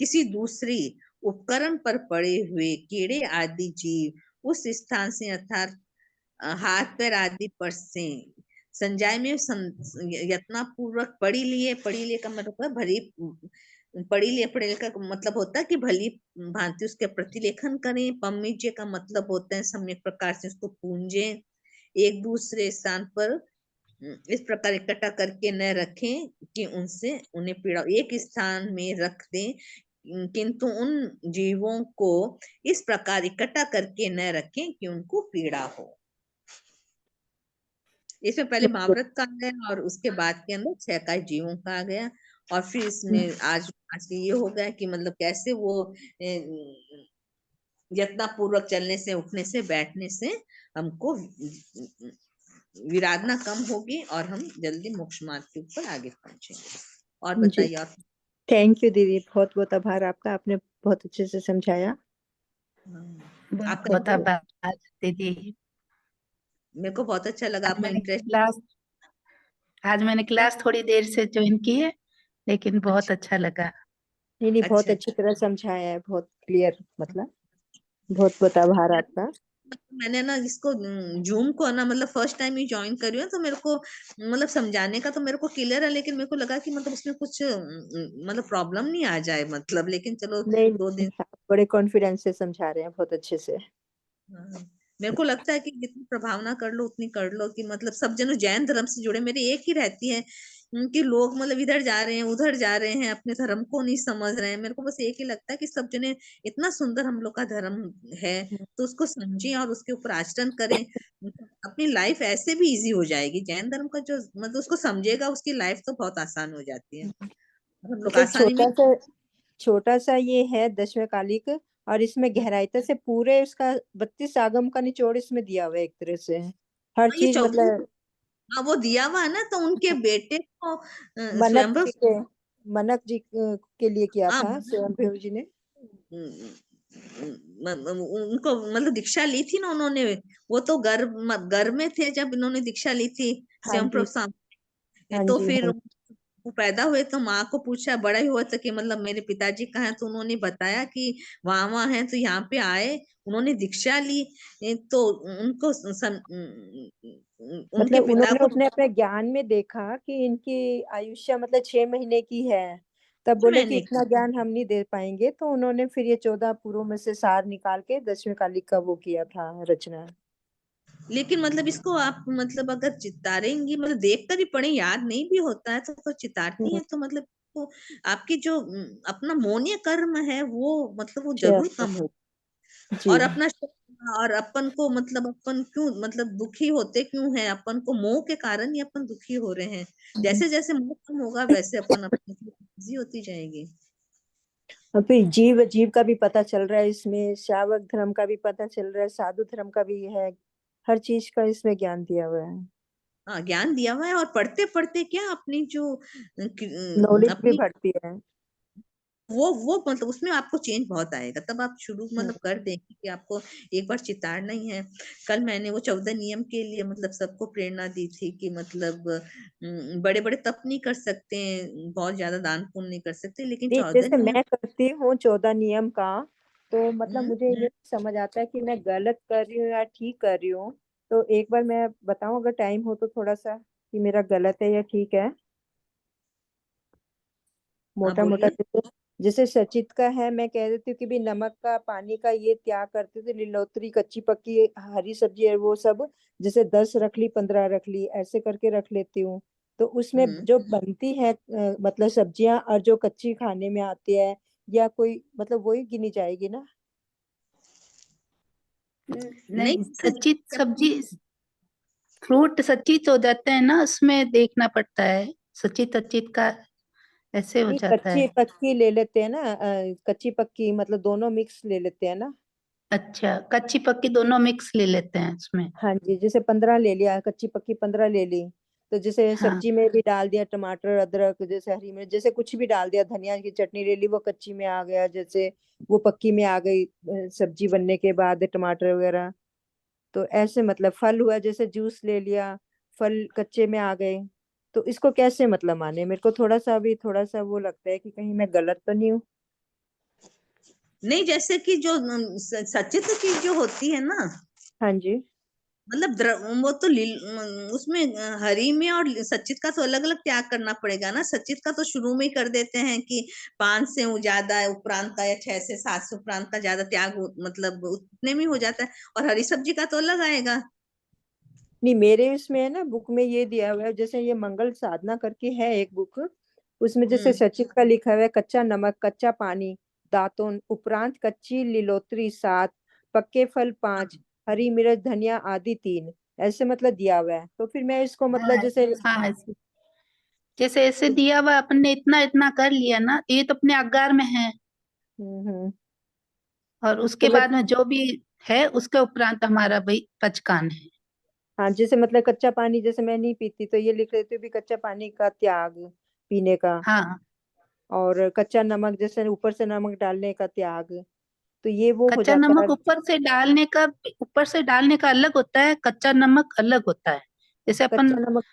किसी दूसरी उपकरण पर पड़े हुए कीड़े आदि जीव उस स्थान से अर्थात हाथ पैर आदि पर से संजाय में यत्ना पूर्वक पढ़ी लिए का मतलब भरी पढ़ी का मतलब होता है कि भली भांति उसके प्रतिलेखन करें। पम्मीजे का मतलब होता है सम्यक प्रकार से उसको पूंजे। एक दूसरे स्थान पर इस प्रकार इकट्ठा करके न रखें कि उनसे उन्हें पीड़ा। एक स्थान में रख दें किंतु उन जीवों को इस प्रकार इकट्ठा करके न रखें कि उनको पीड़ा हो। इसमें पहले महाव्रत का आ गया और उसके बाद के अंदर 6 काय जीवों का आ गया। और फिर इसमें आज ये हो गया कि मतलब कैसे वो यत्ना पूर्वक चलने से, उठने से, बैठने से हमको विराधना कम होगी और हम जल्दी मोक्ष मार्ग के ऊपर आगे पहुंचेंगे। और बताइए। और थैंक यू दीदी, बहुत बहुत आभार आपका, आपने बहुत अच्छे से समझाया। आपका बहुत आभार दीदी। मेरे को बहुत अच्छा लगा आपका इंटरेस्ट। आज मैंने क्लास थोड़ी देर से ज्वाइन की है लेकिन बहुत अच्छा लगा। नहीं बहुत अच्छी तरह समझाया है, बहुत क्लियर, मतलब बहुत बहुत आभार आपका। मैंने ना इसको जूम को ना मतलब फर्स्ट टाइम ही ज्वाइन करी हूँ तो मेरे को मतलब समझाने का तो मेरे को क्लियर है, लेकिन मेरे को लगा कि मतलब उसमें कुछ मतलब प्रॉब्लम नहीं आ जाए मतलब। लेकिन चलो नहीं, 2 दिन बड़े कॉन्फिडेंस से समझा रहे हैं, बहुत अच्छे से। मेरे को लगता है कि जितनी प्रभावना कर लो उतनी कर लो कि मतलब सब जन जैन धर्म से जुड़े। मेरी एक ही रहती है कि लोग मतलब इधर जा रहे हैं उधर जा रहे हैं, अपने धर्म को नहीं समझ रहे हैं। मेरे को बस एक ही लगता है कि सब जने, इतना सुंदर हम लोग का धर्म है, तो उसको समझें और उसके ऊपर आचरण करें। अपनी लाइफ ऐसे भी इजी हो जाएगी। जैन धर्म का जो मतलब उसको समझेगा, उसकी लाइफ तो बहुत आसान हो जाती है। और हम लोग मतलब आसानी में छोटा सा ये है दशमें कालिक, और इसमें गहराईता से पूरे उसका 32 आगम का निचोड़ इसमें दिया हुआ है एक तरह से, हर ये चीज 14, मतलब। हाँ, वो दिया हुआ है ना, तो उनके बेटे को मनक स्वयंभू, जी के मनक जी के लिए किया हाँ, था स्वयंभू जी ने। उनको मतलब दीक्षा ली थी ना उन्होंने। वो तो घर में थे जब इन्होंने दीक्षा ली थी हाँ स्वयं जी, प्रभु स्वामी। हाँ तो जी, फिर हाँ वो पैदा हुए तो माँ को पूछा, बड़ा ही हुआ था कि मतलब मेरे पिताजी कहाँ हैं, तो उन्होंने बताया कि वहां वहां है, तो यहाँ पे आए, उन्होंने दीक्षा ली। तो उनको उनके मतलब पिता उन्होंने को अपने अपने ज्ञान में देखा कि इनकी आयुष्य मतलब 6 महीने की है, तब बोले कि मैंने इतना ज्ञान हम नहीं दे पाएंगे, तो उन्होंने फिर ये 14 पुरों में से सार निकाल के दसवें कालिक का वो किया था रचना। लेकिन मतलब इसको आप मतलब अगर चितारेंगी, मतलब देख कर ही पढ़े, याद नहीं भी होता है तो चितारती हम्म, है, तो मतलब वो आपकी जो अपना मौन्य कर्म है वो मतलब वो जरूर जी कम हो। जी। और अपना और अपन को मतलब अपन क्यों मतलब दुखी होते क्यों है, अपन को मोह के कारण ही अपन दुखी हो रहे हैं। जैसे जैसे मोह कम होगा वैसे अपन अपनी इजी होती जाएगी। और फिर जीव जीव का भी पता चल रहा है इसमें, श्रावक धर्म का भी पता चल रहा है, साधु धर्म का भी है, हर चीज का इसमें ज्ञान दिया हुआ है। हाँ, ज्ञान दिया हुआ है। और पढ़ते पढ़ते क्या अपनी जो नॉलेज भी अपनी बढ़ती है। वो मतलब उसमें आपको चेंज बहुत आएगा। तब आप शुरू हम्म, मतलब कर देंगे कि आपको एक बार चिताड़ना ही है। कल मैंने वो 14 नियम के लिए मतलब सबको प्रेरणा दी थी कि मतलब बड़े बड़े तप नहीं कर सकते, बहुत ज्यादा दान पुण्य नहीं कर सकते, लेकिन नहीं 14 जैसे नियम। मैं करती हूँ 14 नियम का, तो मतलब हम्म, मुझे ये समझ आता है कि मैं गलत कर रही हूँ या ठीक कर रही हूँ। तो एक बार मैं बताऊं अगर टाइम हो तो थोड़ा सा, कि मेरा गलत है या ठीक है, हाँ मोटा मोटा। बोलिए। जैसे जैसे सचित का है, मैं कह देती हूँ कि भी नमक का पानी का ये त्याग करते थे, नीलोतरी कच्ची पक्की हरी सब्जी है वो सब, जैसे 10 रख ली 15 रख ली ऐसे करके रख लेती हूँ। तो उसमें हम्म जो बनती है मतलब सब्जियां और जो कच्ची खाने में आती है, या कोई मतलब वही गिनी जाएगी ना। नहीं, नहीं, सचित सब्जी फ्रूट सचित हो जाते हैं ना, उसमें देखना पड़ता है। सचित अचित का ऐसे हो नहीं जाता कच्ची है। पक्की ले लेते हैं ना, कच्ची पक्की मतलब दोनों मिक्स ले लेते हैं ना। अच्छा, कच्ची पक्की दोनों मिक्स ले लेते हैं उसमें। हाँ जी, जैसे 15 ले लिया, कच्ची पक्की 15 ले ली, तो जैसे हाँ सब्जी में भी डाल दिया टमाटर अदरक जैसे हरी मिर्च जैसे कुछ भी डाल दिया, धनिया की चटनी ले ली वो कच्ची में आ गया, जैसे वो पक्की में आ गई सब्जी बनने के बाद टमाटर वगैरह। तो ऐसे मतलब फल हुआ जैसे जूस ले लिया, फल कच्चे में आ गए। तो इसको कैसे मतलब माने, मेरे को थोड़ा सा वो लगता है कि कहीं मैं गलत तो नहीं हूँ। नहीं, जैसे कि जो सचित चीज जो होती है ना, हाँ जी। मतलब वो तो उसमें हरी में और सचित का तो अलग अलग त्याग करना पड़ेगा ना। सचित का तो शुरू में ही कर देते हैं कि 5 से ज्यादा उपरांत का या 6 से 7 से उपरांत का ज्यादा त्याग मतलब उतने में हो जाता है। और हरी सब्जी का तो अलग आएगा। नहीं मेरे इसमें है ना बुक में ये दिया हुआ है, जैसे ये मंगल साधना करके है एक बुक, उसमें जैसे हम्म सचिव का लिखा हुआ है कच्चा नमक कच्चा पानी दातुन उपरांत कच्ची लिलोत्री 7, पक्के फल 5, हरी मिर्च धनिया आदि 3, ऐसे मतलब दिया हुआ है। तो फिर मैं इसको मतलब हाँ जैसे हाँ, जैसे ऐसे दिया हुआ अपन ने इतना इतना कर लिया ना, ये तो अपने अगार में है। हम्म। और तो उसके मैं बाद में जो भी है उसके उपरांत हमारा भाई पचकान है। हाँ जैसे मतलब कच्चा पानी जैसे मैं नहीं पीती तो ये लिख लेती हूँ भी कच्चा पानी का त्याग पीने का, हाँ, और कच्चा नमक जैसे ऊपर से नमक डालने का त्याग, तो ये वो हो कच्चा जाता है। नमक ऊपर से डालने का अलग होता है, कच्चा नमक अलग होता है। जैसे अपन कच्चा नमक।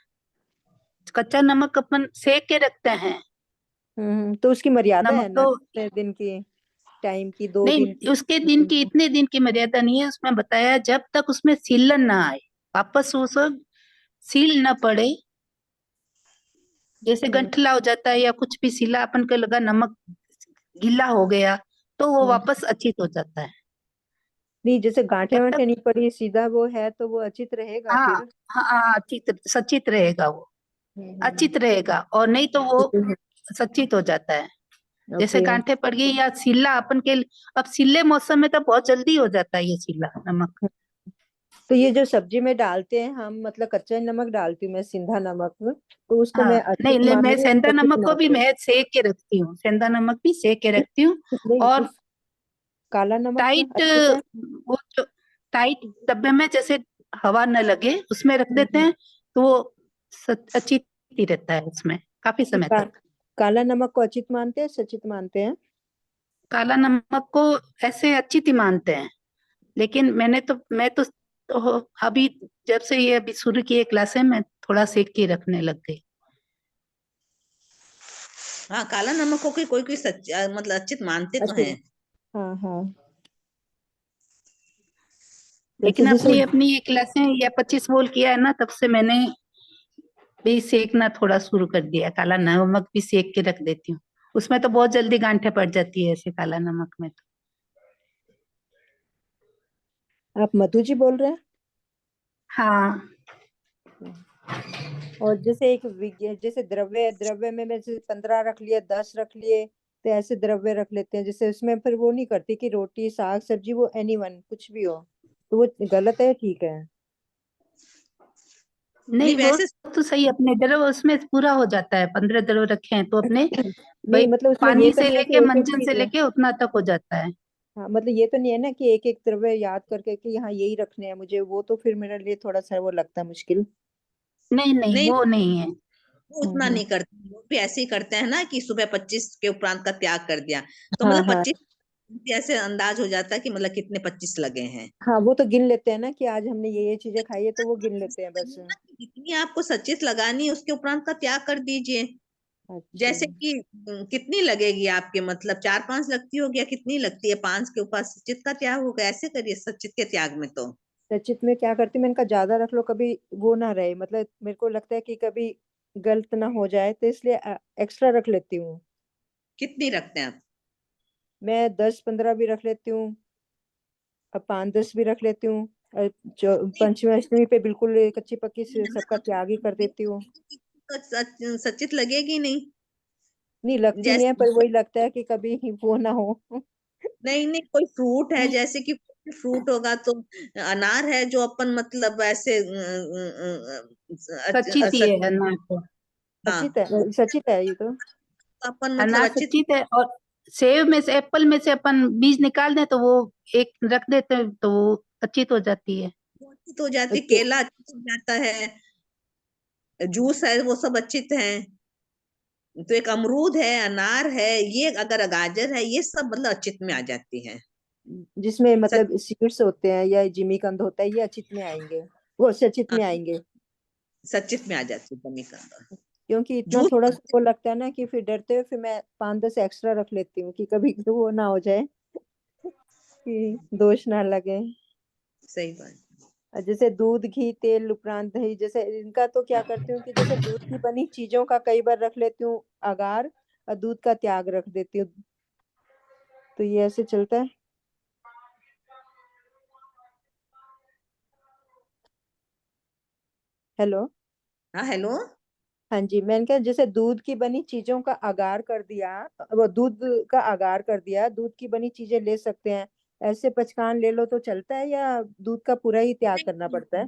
कच्चा नमक अपन सेक के रखते हैं। तो उसकी मर्यादा है नमक ना, तो कितने दिन की, टाइम की, 2 दिन नहीं, की, उसके 3 दिन दिन की की? इतने दिन की मर्यादा नहीं है, उसमें बताया जब तक उसमें सीलन ना आए, वापस वो सब सील ना पड़े। जैसे हम्म गंठला हो जाता है या कुछ भी सिला अपन को लगा, नमक गीला हो गया, तो वो हम्म। वापस अचित हो जाता है। नहीं जैसे गांठे जब वांठे तक नहीं पड़ी सीधा वो है तो वो अचित रहेगा हाँ फिर। हाँ हाँ, अचित सचित रहेगा वो। अचित रहेगा, और नहीं तो वो सचित हो जाता है। जैसे ओके। गांठें पड़ गई या सिल्ला अपन के, अब सिल्ले मौसम में तो बहुत जल्दी हो जाता है ये सिल्ला नमक। तो ये जो सब्जी में डालते हैं हम, मतलब कच्चा नमक डालती हूँ मैं, सिंधा नमक, तो उसको हाँ मैं नहीं, अचित मान मैं लूं या सेंधा सचित नमक को मान भी लूं? मैं सेक के रखती हूँ, सेंधा नमक भी सेक के रखती हूँ। नहीं, और उस काला नमक टाइट, अचित है? वो जो टाइट डब्बे में जैसे हवा न लगे उसमें रख देते हैं, तो वो अचित ही रहता है उसमें काफी समय तक। काला नमक को अचित मानते हैं, सचित मानते हैं? काला नमक को ऐसे अचित ही मानते हैं, लेकिन मैं तो अभी जब से ये अभी शुरू किए क्लासें में थोड़ा सेक के रखने लग गई। हाँ, काला नमक को कोई कोई मतलब अचित मानते तो अचित, हैं। हाँ हाँ। लेकिन जैसे अपनी अपनी ये क्लासें या 25 बोल किया है ना, तब से मैंने भी सेकना थोड़ा शुरू कर दिया। काला नमक भी सेक के रख देती हूँ, उसमें तो बहुत जल्दी गांठें पड़ जाती है ऐसे काला नमक में तो। आप मधु जी बोल रहे हैं? हाँ और जैसे एक जैसे द्रव्य द्रव्य में मैं जैसे 15 रख लिए, 10 रख लिए, तो ऐसे द्रव्य रख लेते हैं, जैसे उसमें फिर वो नहीं करती कि रोटी साग सब्जी वो एनीवन कुछ भी हो, तो वो गलत है ठीक है? नहीं, वो वैसे तो सही, अपने द्रव उसमें पूरा हो जाता है। 15 द्रव रखे हैं तो अपने नहीं भाई मतलब उसमें ये पानी तो से नहीं है लेके कि एक एक मंजन से चीज, लेके उतना तक हो जाता है। हाँ मतलब ये तो नहीं है ना कि एक एक द्रव्य याद करके कि हाँ यही रखने हैं मुझे, वो तो फिर मेरे लिए थोड़ा सा वो लगता है मुश्किल। नहीं नहीं, नहीं, वो नहीं है। वो उतना नहीं करते, वो भी ऐसे ही करते हैं ना कि सुबह 25 के उपरांत का त्याग कर दिया, तो हाँ मतलब हाँ 25 ऐसे अंदाज हो जाता है कि मतलब कितने 25 लगे हैं। हाँ, वो तो गिन लेते हैं ना कि आज हमने ये चीजें खाई है, तो वो गिन लेते हैं बस। जितनी आपको सचित लगानी है उसके उपरांत का त्याग कर दीजिए। अच्छा। जैसे कि कितनी लगेगी आपके, मतलब 4-5 लगती होगी या कितनी लगती है, 5 के ऊपर सचित का त्याग होगा, ऐसे करिए सचित के त्याग में तो। सचित में क्या करती हूँ, मैंने कहा ज्यादा रख लो कभी वो ना रहे, मतलब मेरे को लगता है कि कभी गलत ना हो जाए, तो इसलिए एक्स्ट्रा रख लेती हूँ। कितनी रखते हैं आप? मैं 10-15 भी रख लेती हूँ, अब 5-10 भी रख लेती हूँ, और पंचमी अष्टमी पे बिल्कुल कच्ची पक्की से सबका त्याग ही कर देती हूँ। तो सचित लगेगी नहीं। नहीं लगती नहीं है, जैसे पर वही लगता है कि कभी वो ना हो। नहीं नहीं, कोई फ्रूट है, जैसे कि फ्रूट होगा तो अनार है जो अपन मतलब ऐसे सचित ही है अनार तो। हाँ, सचित है ये तो। अपन मतलब अनार अच्छी सचित है, और सेब में से, एप्पल में से अपन बीज निकाल दें तो वो एक रख देते हैं तो वो सचित हो जाती है। अच्छी हो जाती, अच्छा, केला अच्छी हो जाता है, जूस है वो सब अच्छित है। तो एक अमरूद है, अनार है, ये अगर गाजर है, ये सब मतलब अचित में आ जाती है। जिसमें सच, मतलब सीड्स होते हैं या जिमीकंद होता है, ये अचित में आएंगे, वो सचित हाँ, में आएंगे? सचित में आ जाती है कमी। क्योंकि इतना जूस थोड़ा सा वो लगता है ना कि फिर डरते हुए फिर मैं 5-10 एक्स्ट्रा रख लेती हूँ कि कभी वो ना हो जाए कि दोष ना लगे। सही बात। और जैसे दूध घी तेल उपरांत दही, जैसे इनका तो क्या करती हूँ कि जैसे दूध की बनी चीजों का कई बार रख लेती हूँ अगार, और दूध का त्याग रख देती हूँ, तो ये ऐसे चलता है। हेलो। हाँ, हेलो। हाँ जी, मैंने कहा जैसे दूध की बनी चीजों का अगार कर दिया, वो दूध का अगार कर दिया, दूध की बनी चीजें ले सकते हैं, ऐसे पचकान ले लो तो चलता है, या दूध का पूरा ही त्याग करना पड़ता है?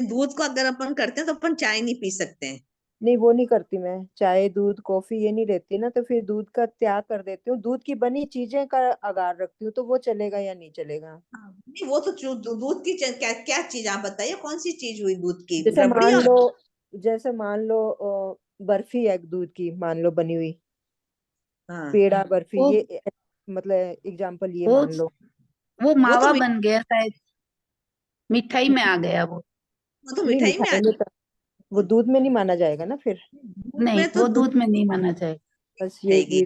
दूध को अगर अपन करते हैं तो अपन चाय नहीं पी सकते हैं। नहीं वो नहीं करती मैं, चाय दूध कॉफी ये नहीं लेती ना, तो फिर दूध का त्याग कर देती हूँ, दूध की बनी चीजें का अगार रखती हूँ, तो वो चलेगा या नहीं चलेगा? हाँ, नहीं वो तो दूध की क्या क्या चीज, आप बताइए कौन सी चीज हुई दूध की, जैसे रबड़ी मान और लो, जैसे मान लो बर्फी है दूध की, मान लो बनी हुई, हाँ, पेड़ा बर्फी, वो ये मतलब एग्जाम्पल ये वो मान लो। वो वो तो मावा बन गया शायद, मिठाई में आ गया वो। वो तो नहीं मिठाई में आ मिठाई में तो वो दूध में नहीं माना जाएगा ना फिर। दूध नहीं, में तो वो दूध दूध में नहीं माना जाएगा। बस ये रहेगी,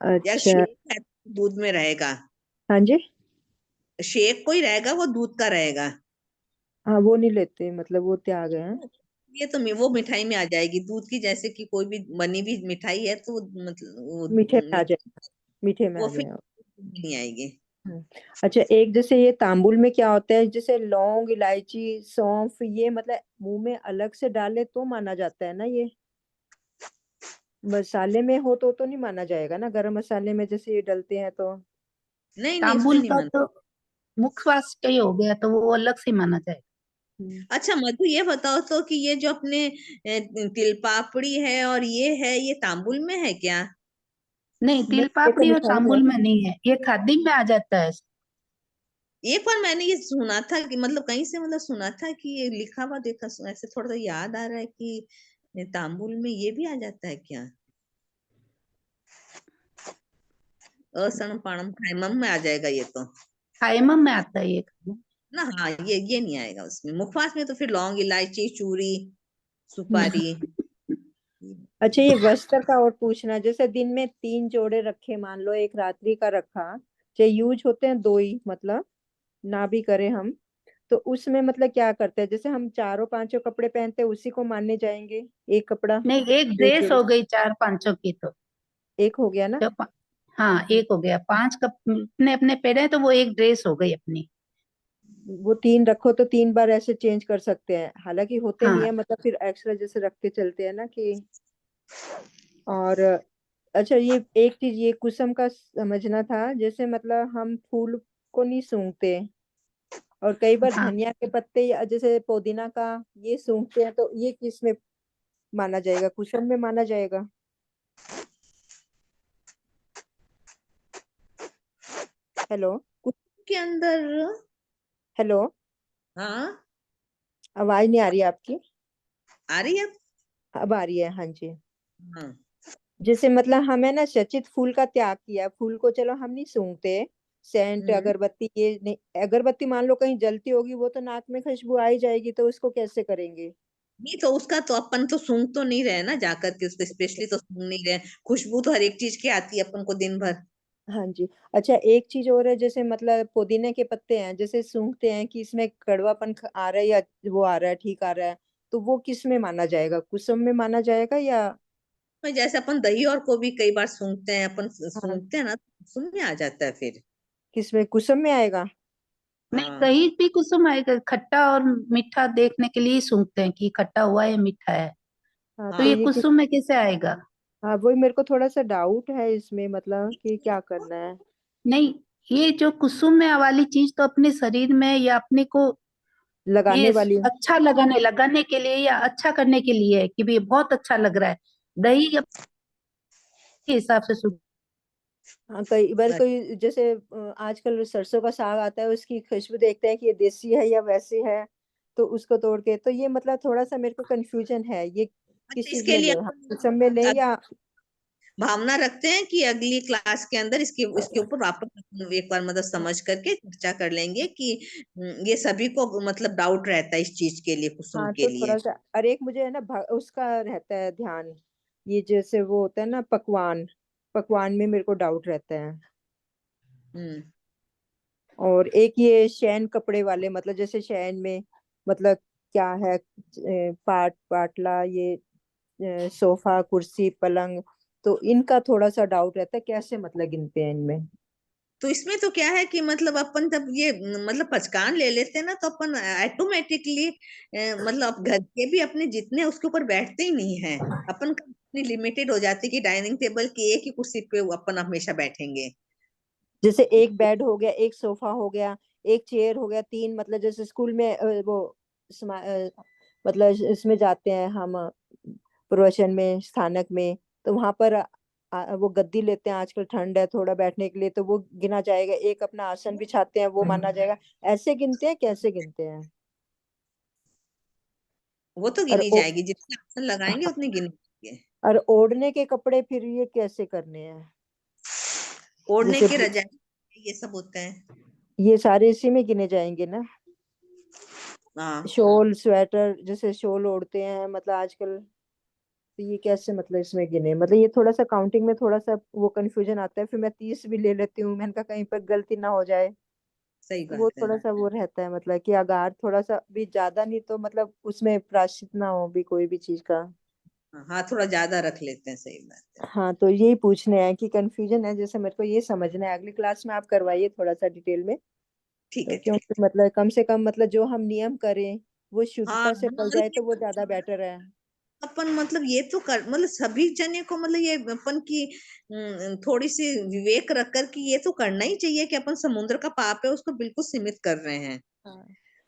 या अच्छा। शेक है तो दूध में रहेगा। हाँ जी। शेक कोई रहेगा वो दूध का रहेगा। हाँ वो नहीं लेते, मतलब वो त्याग है, हाँ? ये तो वो मिठाई में आ जाएगी दूध की, जैसे कि कोई भी बनी हुई मिठाई है तो मतलब मीठे में आ जाए, मीठे में वो आ फिर जाए। नहीं आएगी। अच्छा, एक जैसे ये तांबुल में क्या होता है, जैसे लौंग, इलायची, सौंफ, ये मतलब मुंह में अलग से डाले तो माना जाता है ना? ये मसाले में हो तो नहीं माना जाएगा ना? गरम मसाले में जैसे ये डलते हैं तो? नहीं नहीं, उसमें तांबुल नहीं का मानते। तो मुखवास का ही हो गया, तो वो अलग से माना जाएगा। हम्म। अच्छा मधु, ये बताओ तो कि ये जो अपने तिल पापड़ी है और ये है, ये तांबुल में है क्या? नहीं, नहीं, तिल ये तो पापड़ी और मिठाई है। तांबुल में नहीं है, ये खादी में आ जाता है। एक बार मैंने ये सुना था कि मतलब कहीं से मतलब सुना था कि ये लिखा हुआ देखा, ऐसे थोड़ा सा याद आ रहा है कि ये तांबुल में ये भी आ जाता है क्या? असण पाणम खाइमम में आ जाएगा ये तो खाइमम में आता है ये खाना। ना। हाँ, ये नहीं आएगा उसमें। मुखवास में तो फिर लौंग, इलायची, चूरी, हम्म। सुपारी। अच्छा, ये वस्त्र का और पूछना, जैसे दिन में 3 जोड़े रखे, मान लो एक रात्रि का रखा, चाहे यूज होते हैं 2 ही, मतलब ना भी करें हम, तो उसमें मतलब क्या करते हैं? जैसे हम 4-5 कपड़े पहनते हैं, उसी को मानने जाएंगे? एक कपड़ा, नहीं, एक एक ड्रेस जोड़ी, हो गई 4-5 की तो। एक हो गया ना? जब हाँ, एक हो गया, 5 कप अपने अपने पहने तो वो एक ड्रेस हो गई अपनी। वो 3 रखो तो 3 बार ऐसे चेंज कर सकते हैं, हालांकि होते नहीं हाँ है, मतलब फिर एक्स्ट्रा जैसे रख के चलते हैं ना कि। और अच्छा, ये एक चीज ये कुसुम का समझना था, जैसे मतलब हम फूल को नहीं सूंघते, और कई बार हाँ। धनिया के पत्ते या जैसे पुदीना का ये सूंघते हैं, तो ये किस में माना जाएगा? कुसुम में माना जाएगा? हेलो? के अंदर। हेलो? हाँ, आवाज नहीं आ रही है आपकी। आ रही है। अब आ रही है, हाँ जी। हाँ जैसे मतलब हमें ना सचित फूल का त्याग किया, फूल को चलो हम नहीं सूंघते, सेंट हम्म। अगरबत्ती ये नहीं, अगरबत्ती मान लो कहीं जलती होगी, वो तो नाक में खुशबू आ ही जाएगी, तो उसको कैसे करेंगे? नहीं तो उसका तो अपन तो सूंघ तो नहीं रहे ना जाकर के, उसको स्पेशली तो सूंघ नहीं रहे। खुशबू तो हर एक चीज की आती है अपन को दिन भर। हाँ जी। अच्छा, एक चीज और है, जैसे मतलब पुदीने के पत्ते हैं, जैसे सूंघते हैं कि इसमें कड़वापन आ रहा है या वो आ रहा है, ठीक आ रहा है, तो वो किस में माना जाएगा? कुसुम में माना जाएगा या? तो जैसे अपन दही और को भी कई बार सूंघते हैं, अपन हाँ, सूंघते हैं ना, सुन में आ जाता है फिर। किस में, कुसुम में आएगा? नहीं, हाँ दही भी कुसुम आएगा, खट्टा और मीठा देखने के लिए ही सूंघते हैं कि खट्टा हुआ है या मीठा है। हाँ, तो तो ये ये किस? कुसुम में कैसे आएगा? हाँ, वही मेरे को थोड़ा सा डाउट है इसमें, मतलब कि क्या करना है। नहीं, ये जो कुसुम में वाली चीज तो अपने शरीर में या अपने को लगाने ये वाली। अच्छा लगाने लगाने के लिए या अच्छा करने के लिए है कि भी ये बहुत अच्छा लग रहा है। दही के हिसाब से सूंघ। हाँ, कई बार अच्छा। कोई जैसे आजकल सरसों का साग आता है, उसकी खुशबू देखते हैं कि ये देसी है या वैसी है, तो उसको तोड़ के, तो ये मतलब थोड़ा सा मेरे को कंफ्यूजन है, ये किस चीज इसके में लिए ले, अपन हम सब में ले या? भावना रखते हैं कि अगली क्लास के अंदर इसके इसके ऊपर वापस अपन एक बार मतलब समझ करके चर्चा कर लेंगे कि ये सभी को मतलब डाउट रहता है इस चीज के लिए, कुसुम हाँ, के तो थोड़ा लिए। सा, अरे एक मुझे है ना उसका रहता है ध्यान, ये जैसे वो होता है ना पकवान, पकवान में मेरे को डाउट रहता है। हम्म। और एक ये शयन कपड़े वाले, मतलब जैसे शयन में मतलब क्या है, पाट पाटला, ये सोफा, कुर्सी, पलंग, तो इनका थोड़ा सा डाउट रहता है, कैसे मतलब गिनते हैं इनमें? तो इसमें तो क्या है कि मतलब अपन जब ये मतलब पचकान ले लेते हैं ना, तो अपन ऑटोमेटिकली मतलब अब घर के भी अपने जितने उसके ऊपर बैठते ही नहीं है। अपन का इतनी लिमिटेड हो जाती है कि डाइनिंग टेबल की एक ही कुर्सी पे अपन हमेशा बैठेंगे। जैसे एक बेड हो गया, एक सोफा हो गया, एक चेयर हो गया, 3, मतलब जैसे स्कूल में वो मतलब इसमें जाते हैं हम, प्रवचन में, स्थानक में, तो वहां पर वो गद्दी लेते हैं, आजकल ठंड है थोड़ा बैठने के लिए, तो वो गिना जाएगा, एक अपना आसन बिछाते हैं, वो माना जाएगा? ऐसे गिनते हैं, कैसे गिनते हैं? वो तो और गिनी ओ, जाएगी, जितने आसन लगाएंगे उतनी गिनी जाएगी। और ओढ़ने के कपड़े फिर ये कैसे करने हैं? ओढ़ने जैसे के रजाई ये सब होते हैं। ये सारे इसी में गिने जाएंगे ना? हाँ। शॉल, स्वेटर, जैसे शॉल ओढ़ते हैं मतलब आजकल, तो ये कैसे मतलब इसमें गिने? मतलब ये थोड़ा सा काउंटिंग में थोड़ा सा वो कंफ्यूजन आता है, फिर मैं 30 भी ले लेती हूँ, मैंने कहा कहीं पर गलती ना हो जाए, सही तो वो बात है। थोड़ा सा वो रहता है, मतलब कि अगर थोड़ा सा भी ज्यादा नहीं तो मतलब उसमें प्रायश्चित ना हो भी कोई भी चीज का। हाँ, थोड़ा ज्यादा रख लेते हैं, सही बात है। हाँ, तो यही पूछने हैं कि कंफ्यूजन है, जैसे मेरे को ये समझना है, अगली क्लास में आप करवाइए थोड़ा सा डिटेल में। ठीक तो है, ठीक है। क्योंकि मतलब कम से कम मतलब जो हम नियम करें वो हाँ, शुद्धता से पल मतलब जाए ये तो वो ज्यादा बेटर है। अपन मतलब ये तो कर मतलब सभी जने को मतलब ये अपन की थोड़ी सी विवेक रख कर कि ये तो करना ही चाहिए कि अपन समुद्र का पाप है उसको बिल्कुल सीमित कर रहे हैं। हाँ,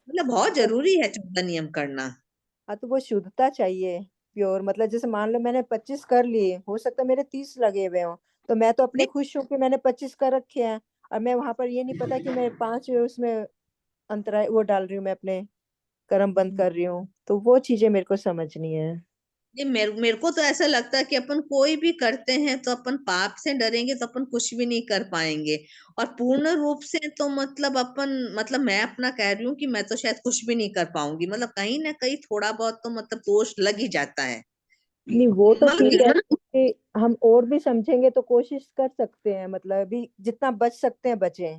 मतलब बहुत तो जरूरी है 14 नियम करना। हाँ, तो वो शुद्धता चाहिए, प्योर। मतलब जैसे मान लो मैंने 25 कर लिए, हो सकता है मेरे 30 लगे हुए हों, तो मैं तो अपने नहीं, खुश हूँ कि मैंने 25 कर रखे हैं। और मैं वहां पर ये नहीं पता कि मैं 5 उसमें अंतराय वो डाल रही हूँ, मैं अपने कर्म बंद कर रही हूँ। तो वो चीजें मेरे को समझनी है। ये मेरे को तो ऐसा लगता है कि अपन कोई भी करते हैं तो अपन पाप से डरेंगे तो अपन कुछ भी नहीं कर पाएंगे। और पूर्ण रूप से तो मतलब अपन मतलब मैं अपना कह रही हूँ कि मैं तो शायद कुछ भी नहीं कर पाऊंगी, मतलब कहीं ना कहीं थोड़ा बहुत तो मतलब दोष लग ही जाता है। नहीं, वो तो मतलब ठीक है कि हम और भी समझेंगे तो कोशिश कर सकते हैं, मतलब अभी जितना बच सकते हैं बचे।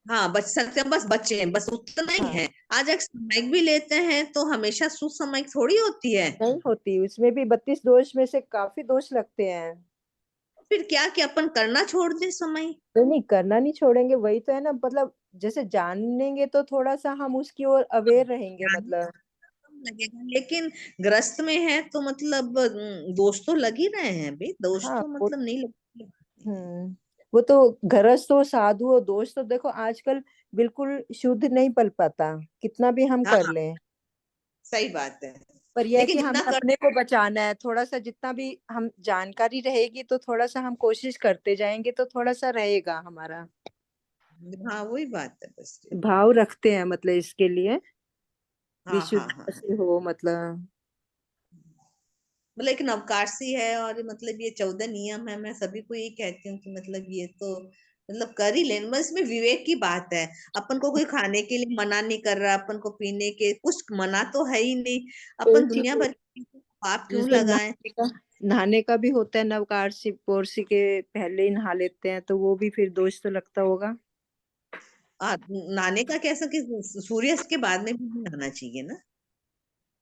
हाँ, बच सकते हैं, बस बचे हैं, बस उतना ही हाँ, है। आज एक सामयिक भी लेते हैं तो हमेशा सुसामयिक थोड़ी होती है। नहीं होती, उसमें भी 32 दोष में से काफी दोष लगते हैं। फिर क्या कि अपन करना छोड़ दें समय। नहीं नहीं, करना नहीं छोड़ेंगे, वही तो है ना। मतलब जैसे जानेंगे तो थोड़ा सा हम उसकी ओर अवेयर रहेंगे, ध्यान मतलब। कम लगेगा, लेकिन ग्रस्त में है तो मतलब दोष तो लग ही रहे हैं भाई, दोष हाँ, तो वो मतलब नहीं लग। वो तो गृहस्थ हो साधु हो, दोष तो देखो आजकल बिल्कुल शुद्ध नहीं पल पाता, कितना भी हम कर हाँ, लें। सही बात है। पर यह है लेकिन कि जितना हमें कर, अपने को बचाना है थोड़ा सा, जितना भी हम जानकारी रहेगी तो थोड़ा सा हम कोशिश करते जाएंगे तो थोड़ा सा रहेगा हमारा। हाँ वही बात है बस। भाव रखते हैं मतलब इसके लिए, हाँ, हाँ, विशुद्ध हाँ। से हो मतलब। मतलब एक नवकाशी है और मतलब ये 14 नियम है, मैं सभी को यही कहती हूँ कि मतलब ये तो मतलब कर ही लेना, बस इसमें विवेक की बात है। अपन को कोई खाने के लिए मना नहीं कर रहा, अपन को पीने के कुछ मना तो है ही नहीं। अपन एक चीज दुनिया है, भर की चीज़ों को पाप क्यों जैसे लगाएं। नहाने का भी होता है, नवकारसी पोरसी के पहले ही नहा लेते हैं, तो वो भी फिर दोष तो लगता होगा। नहाने का कैसा कि सूर्यास्त के बाद में भी नहाना चाहिए ना।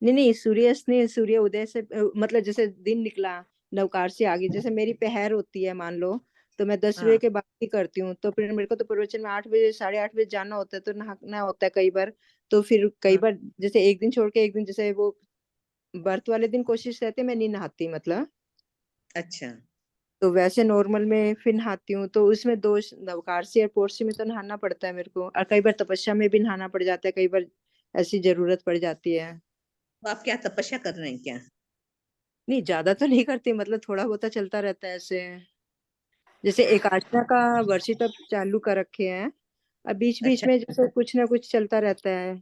नहीं नहीं, सूर्यास्त नहीं, सूर्य उदय से मतलब जैसे दिन निकला, नवकार से आगे, जैसे मेरी पहर होती है मान लो, तो मैं 10 बजे हाँ, के बाद ही करती हूँ। तो फिर मेरे को तो प्रवचन में 8 बजे 8:30 बजे जाना होता है, तो नहाना होता है कई बार। तो फिर कई हाँ। बार जैसे एक दिन छोड़ के एक दिन, जैसे वो व्रत वाले दिन कोशिश रहती है मैं नहीं नहाती मतलब। अच्छा। तो वैसे नॉर्मल में फिर नहाती हूँ, तो उसमें दोष नवकारसी और पोरसी में तो नहाना पड़ता है मेरे को, और कई बार तपस्या में भी नहाना पड़ जाता है, कई बार ऐसी जरूरत पड़ जाती है। तो आप क्या तपस्या कर रहे हैं क्या? नहीं, ज्यादा तो नहीं करती, मतलब थोड़ा बहुत चलता रहता है ऐसे। जैसे एकादशा का वर्षी तप चालू कर रखे हैं, अब बीच बीच अच्छा। में जैसे कुछ ना कुछ चलता रहता है।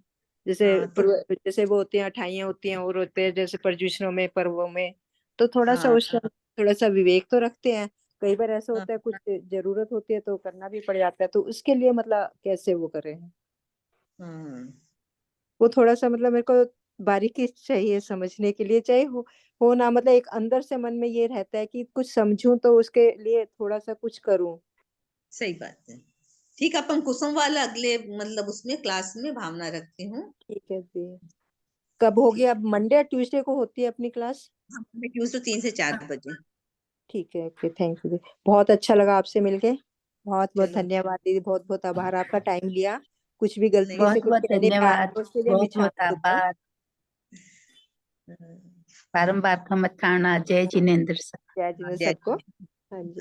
जैसे हाँ तो जैसे वो होती हैं अठाइयाँ होती हैं और होते हैं जैसे पर्युषणों में, पर्वों में, तो थोड़ा सा हाँ, उस समय थोड़ा सा विवेक तो रखते हैं। कई बार ऐसा हाँ, होता है कुछ जरूरत होती है तो करना भी पड़ जाता है, तो उसके लिए मतलब कैसे वो करें। हाँ। वो थोड़ा सा मतलब मेरे को बारीकी चाहिए समझने के लिए, चाहे हो ना, मतलब एक अंदर से मन में ये रहता है कि कुछ समझूं तो उसके लिए थोड़ा सा कुछ करूं। सही बात है। ठीक, अपन कुसुम वाला अगले मतलब उसमें क्लास में भावना रखती हूँ। ठीक है जी। कब होगी, ठीक है। अब मंडे या ट्यूसडे को होती है अपनी क्लास? हाँ, मैं ट्यूसडे 3 से 4 बजे। ठीक है, ओके, थैंक यू। बहुत अच्छा लगा आपसे मिलके। बहुत बहुत चलो। धन्यवाद दीदी, बहुत बहुत आभार, आपका टाइम लिया। कुछ भी गलती नहीं। से बहुत कुछ बहुत कहने पे आ धन्यवाद। तो उसके लिए बहुत मिठान बहुत दूंगा। आभार। हाँ, बारंबार का मत खाना। जय जिनेन्द्र सर। जय जिने जय। सबको। हाँ जी।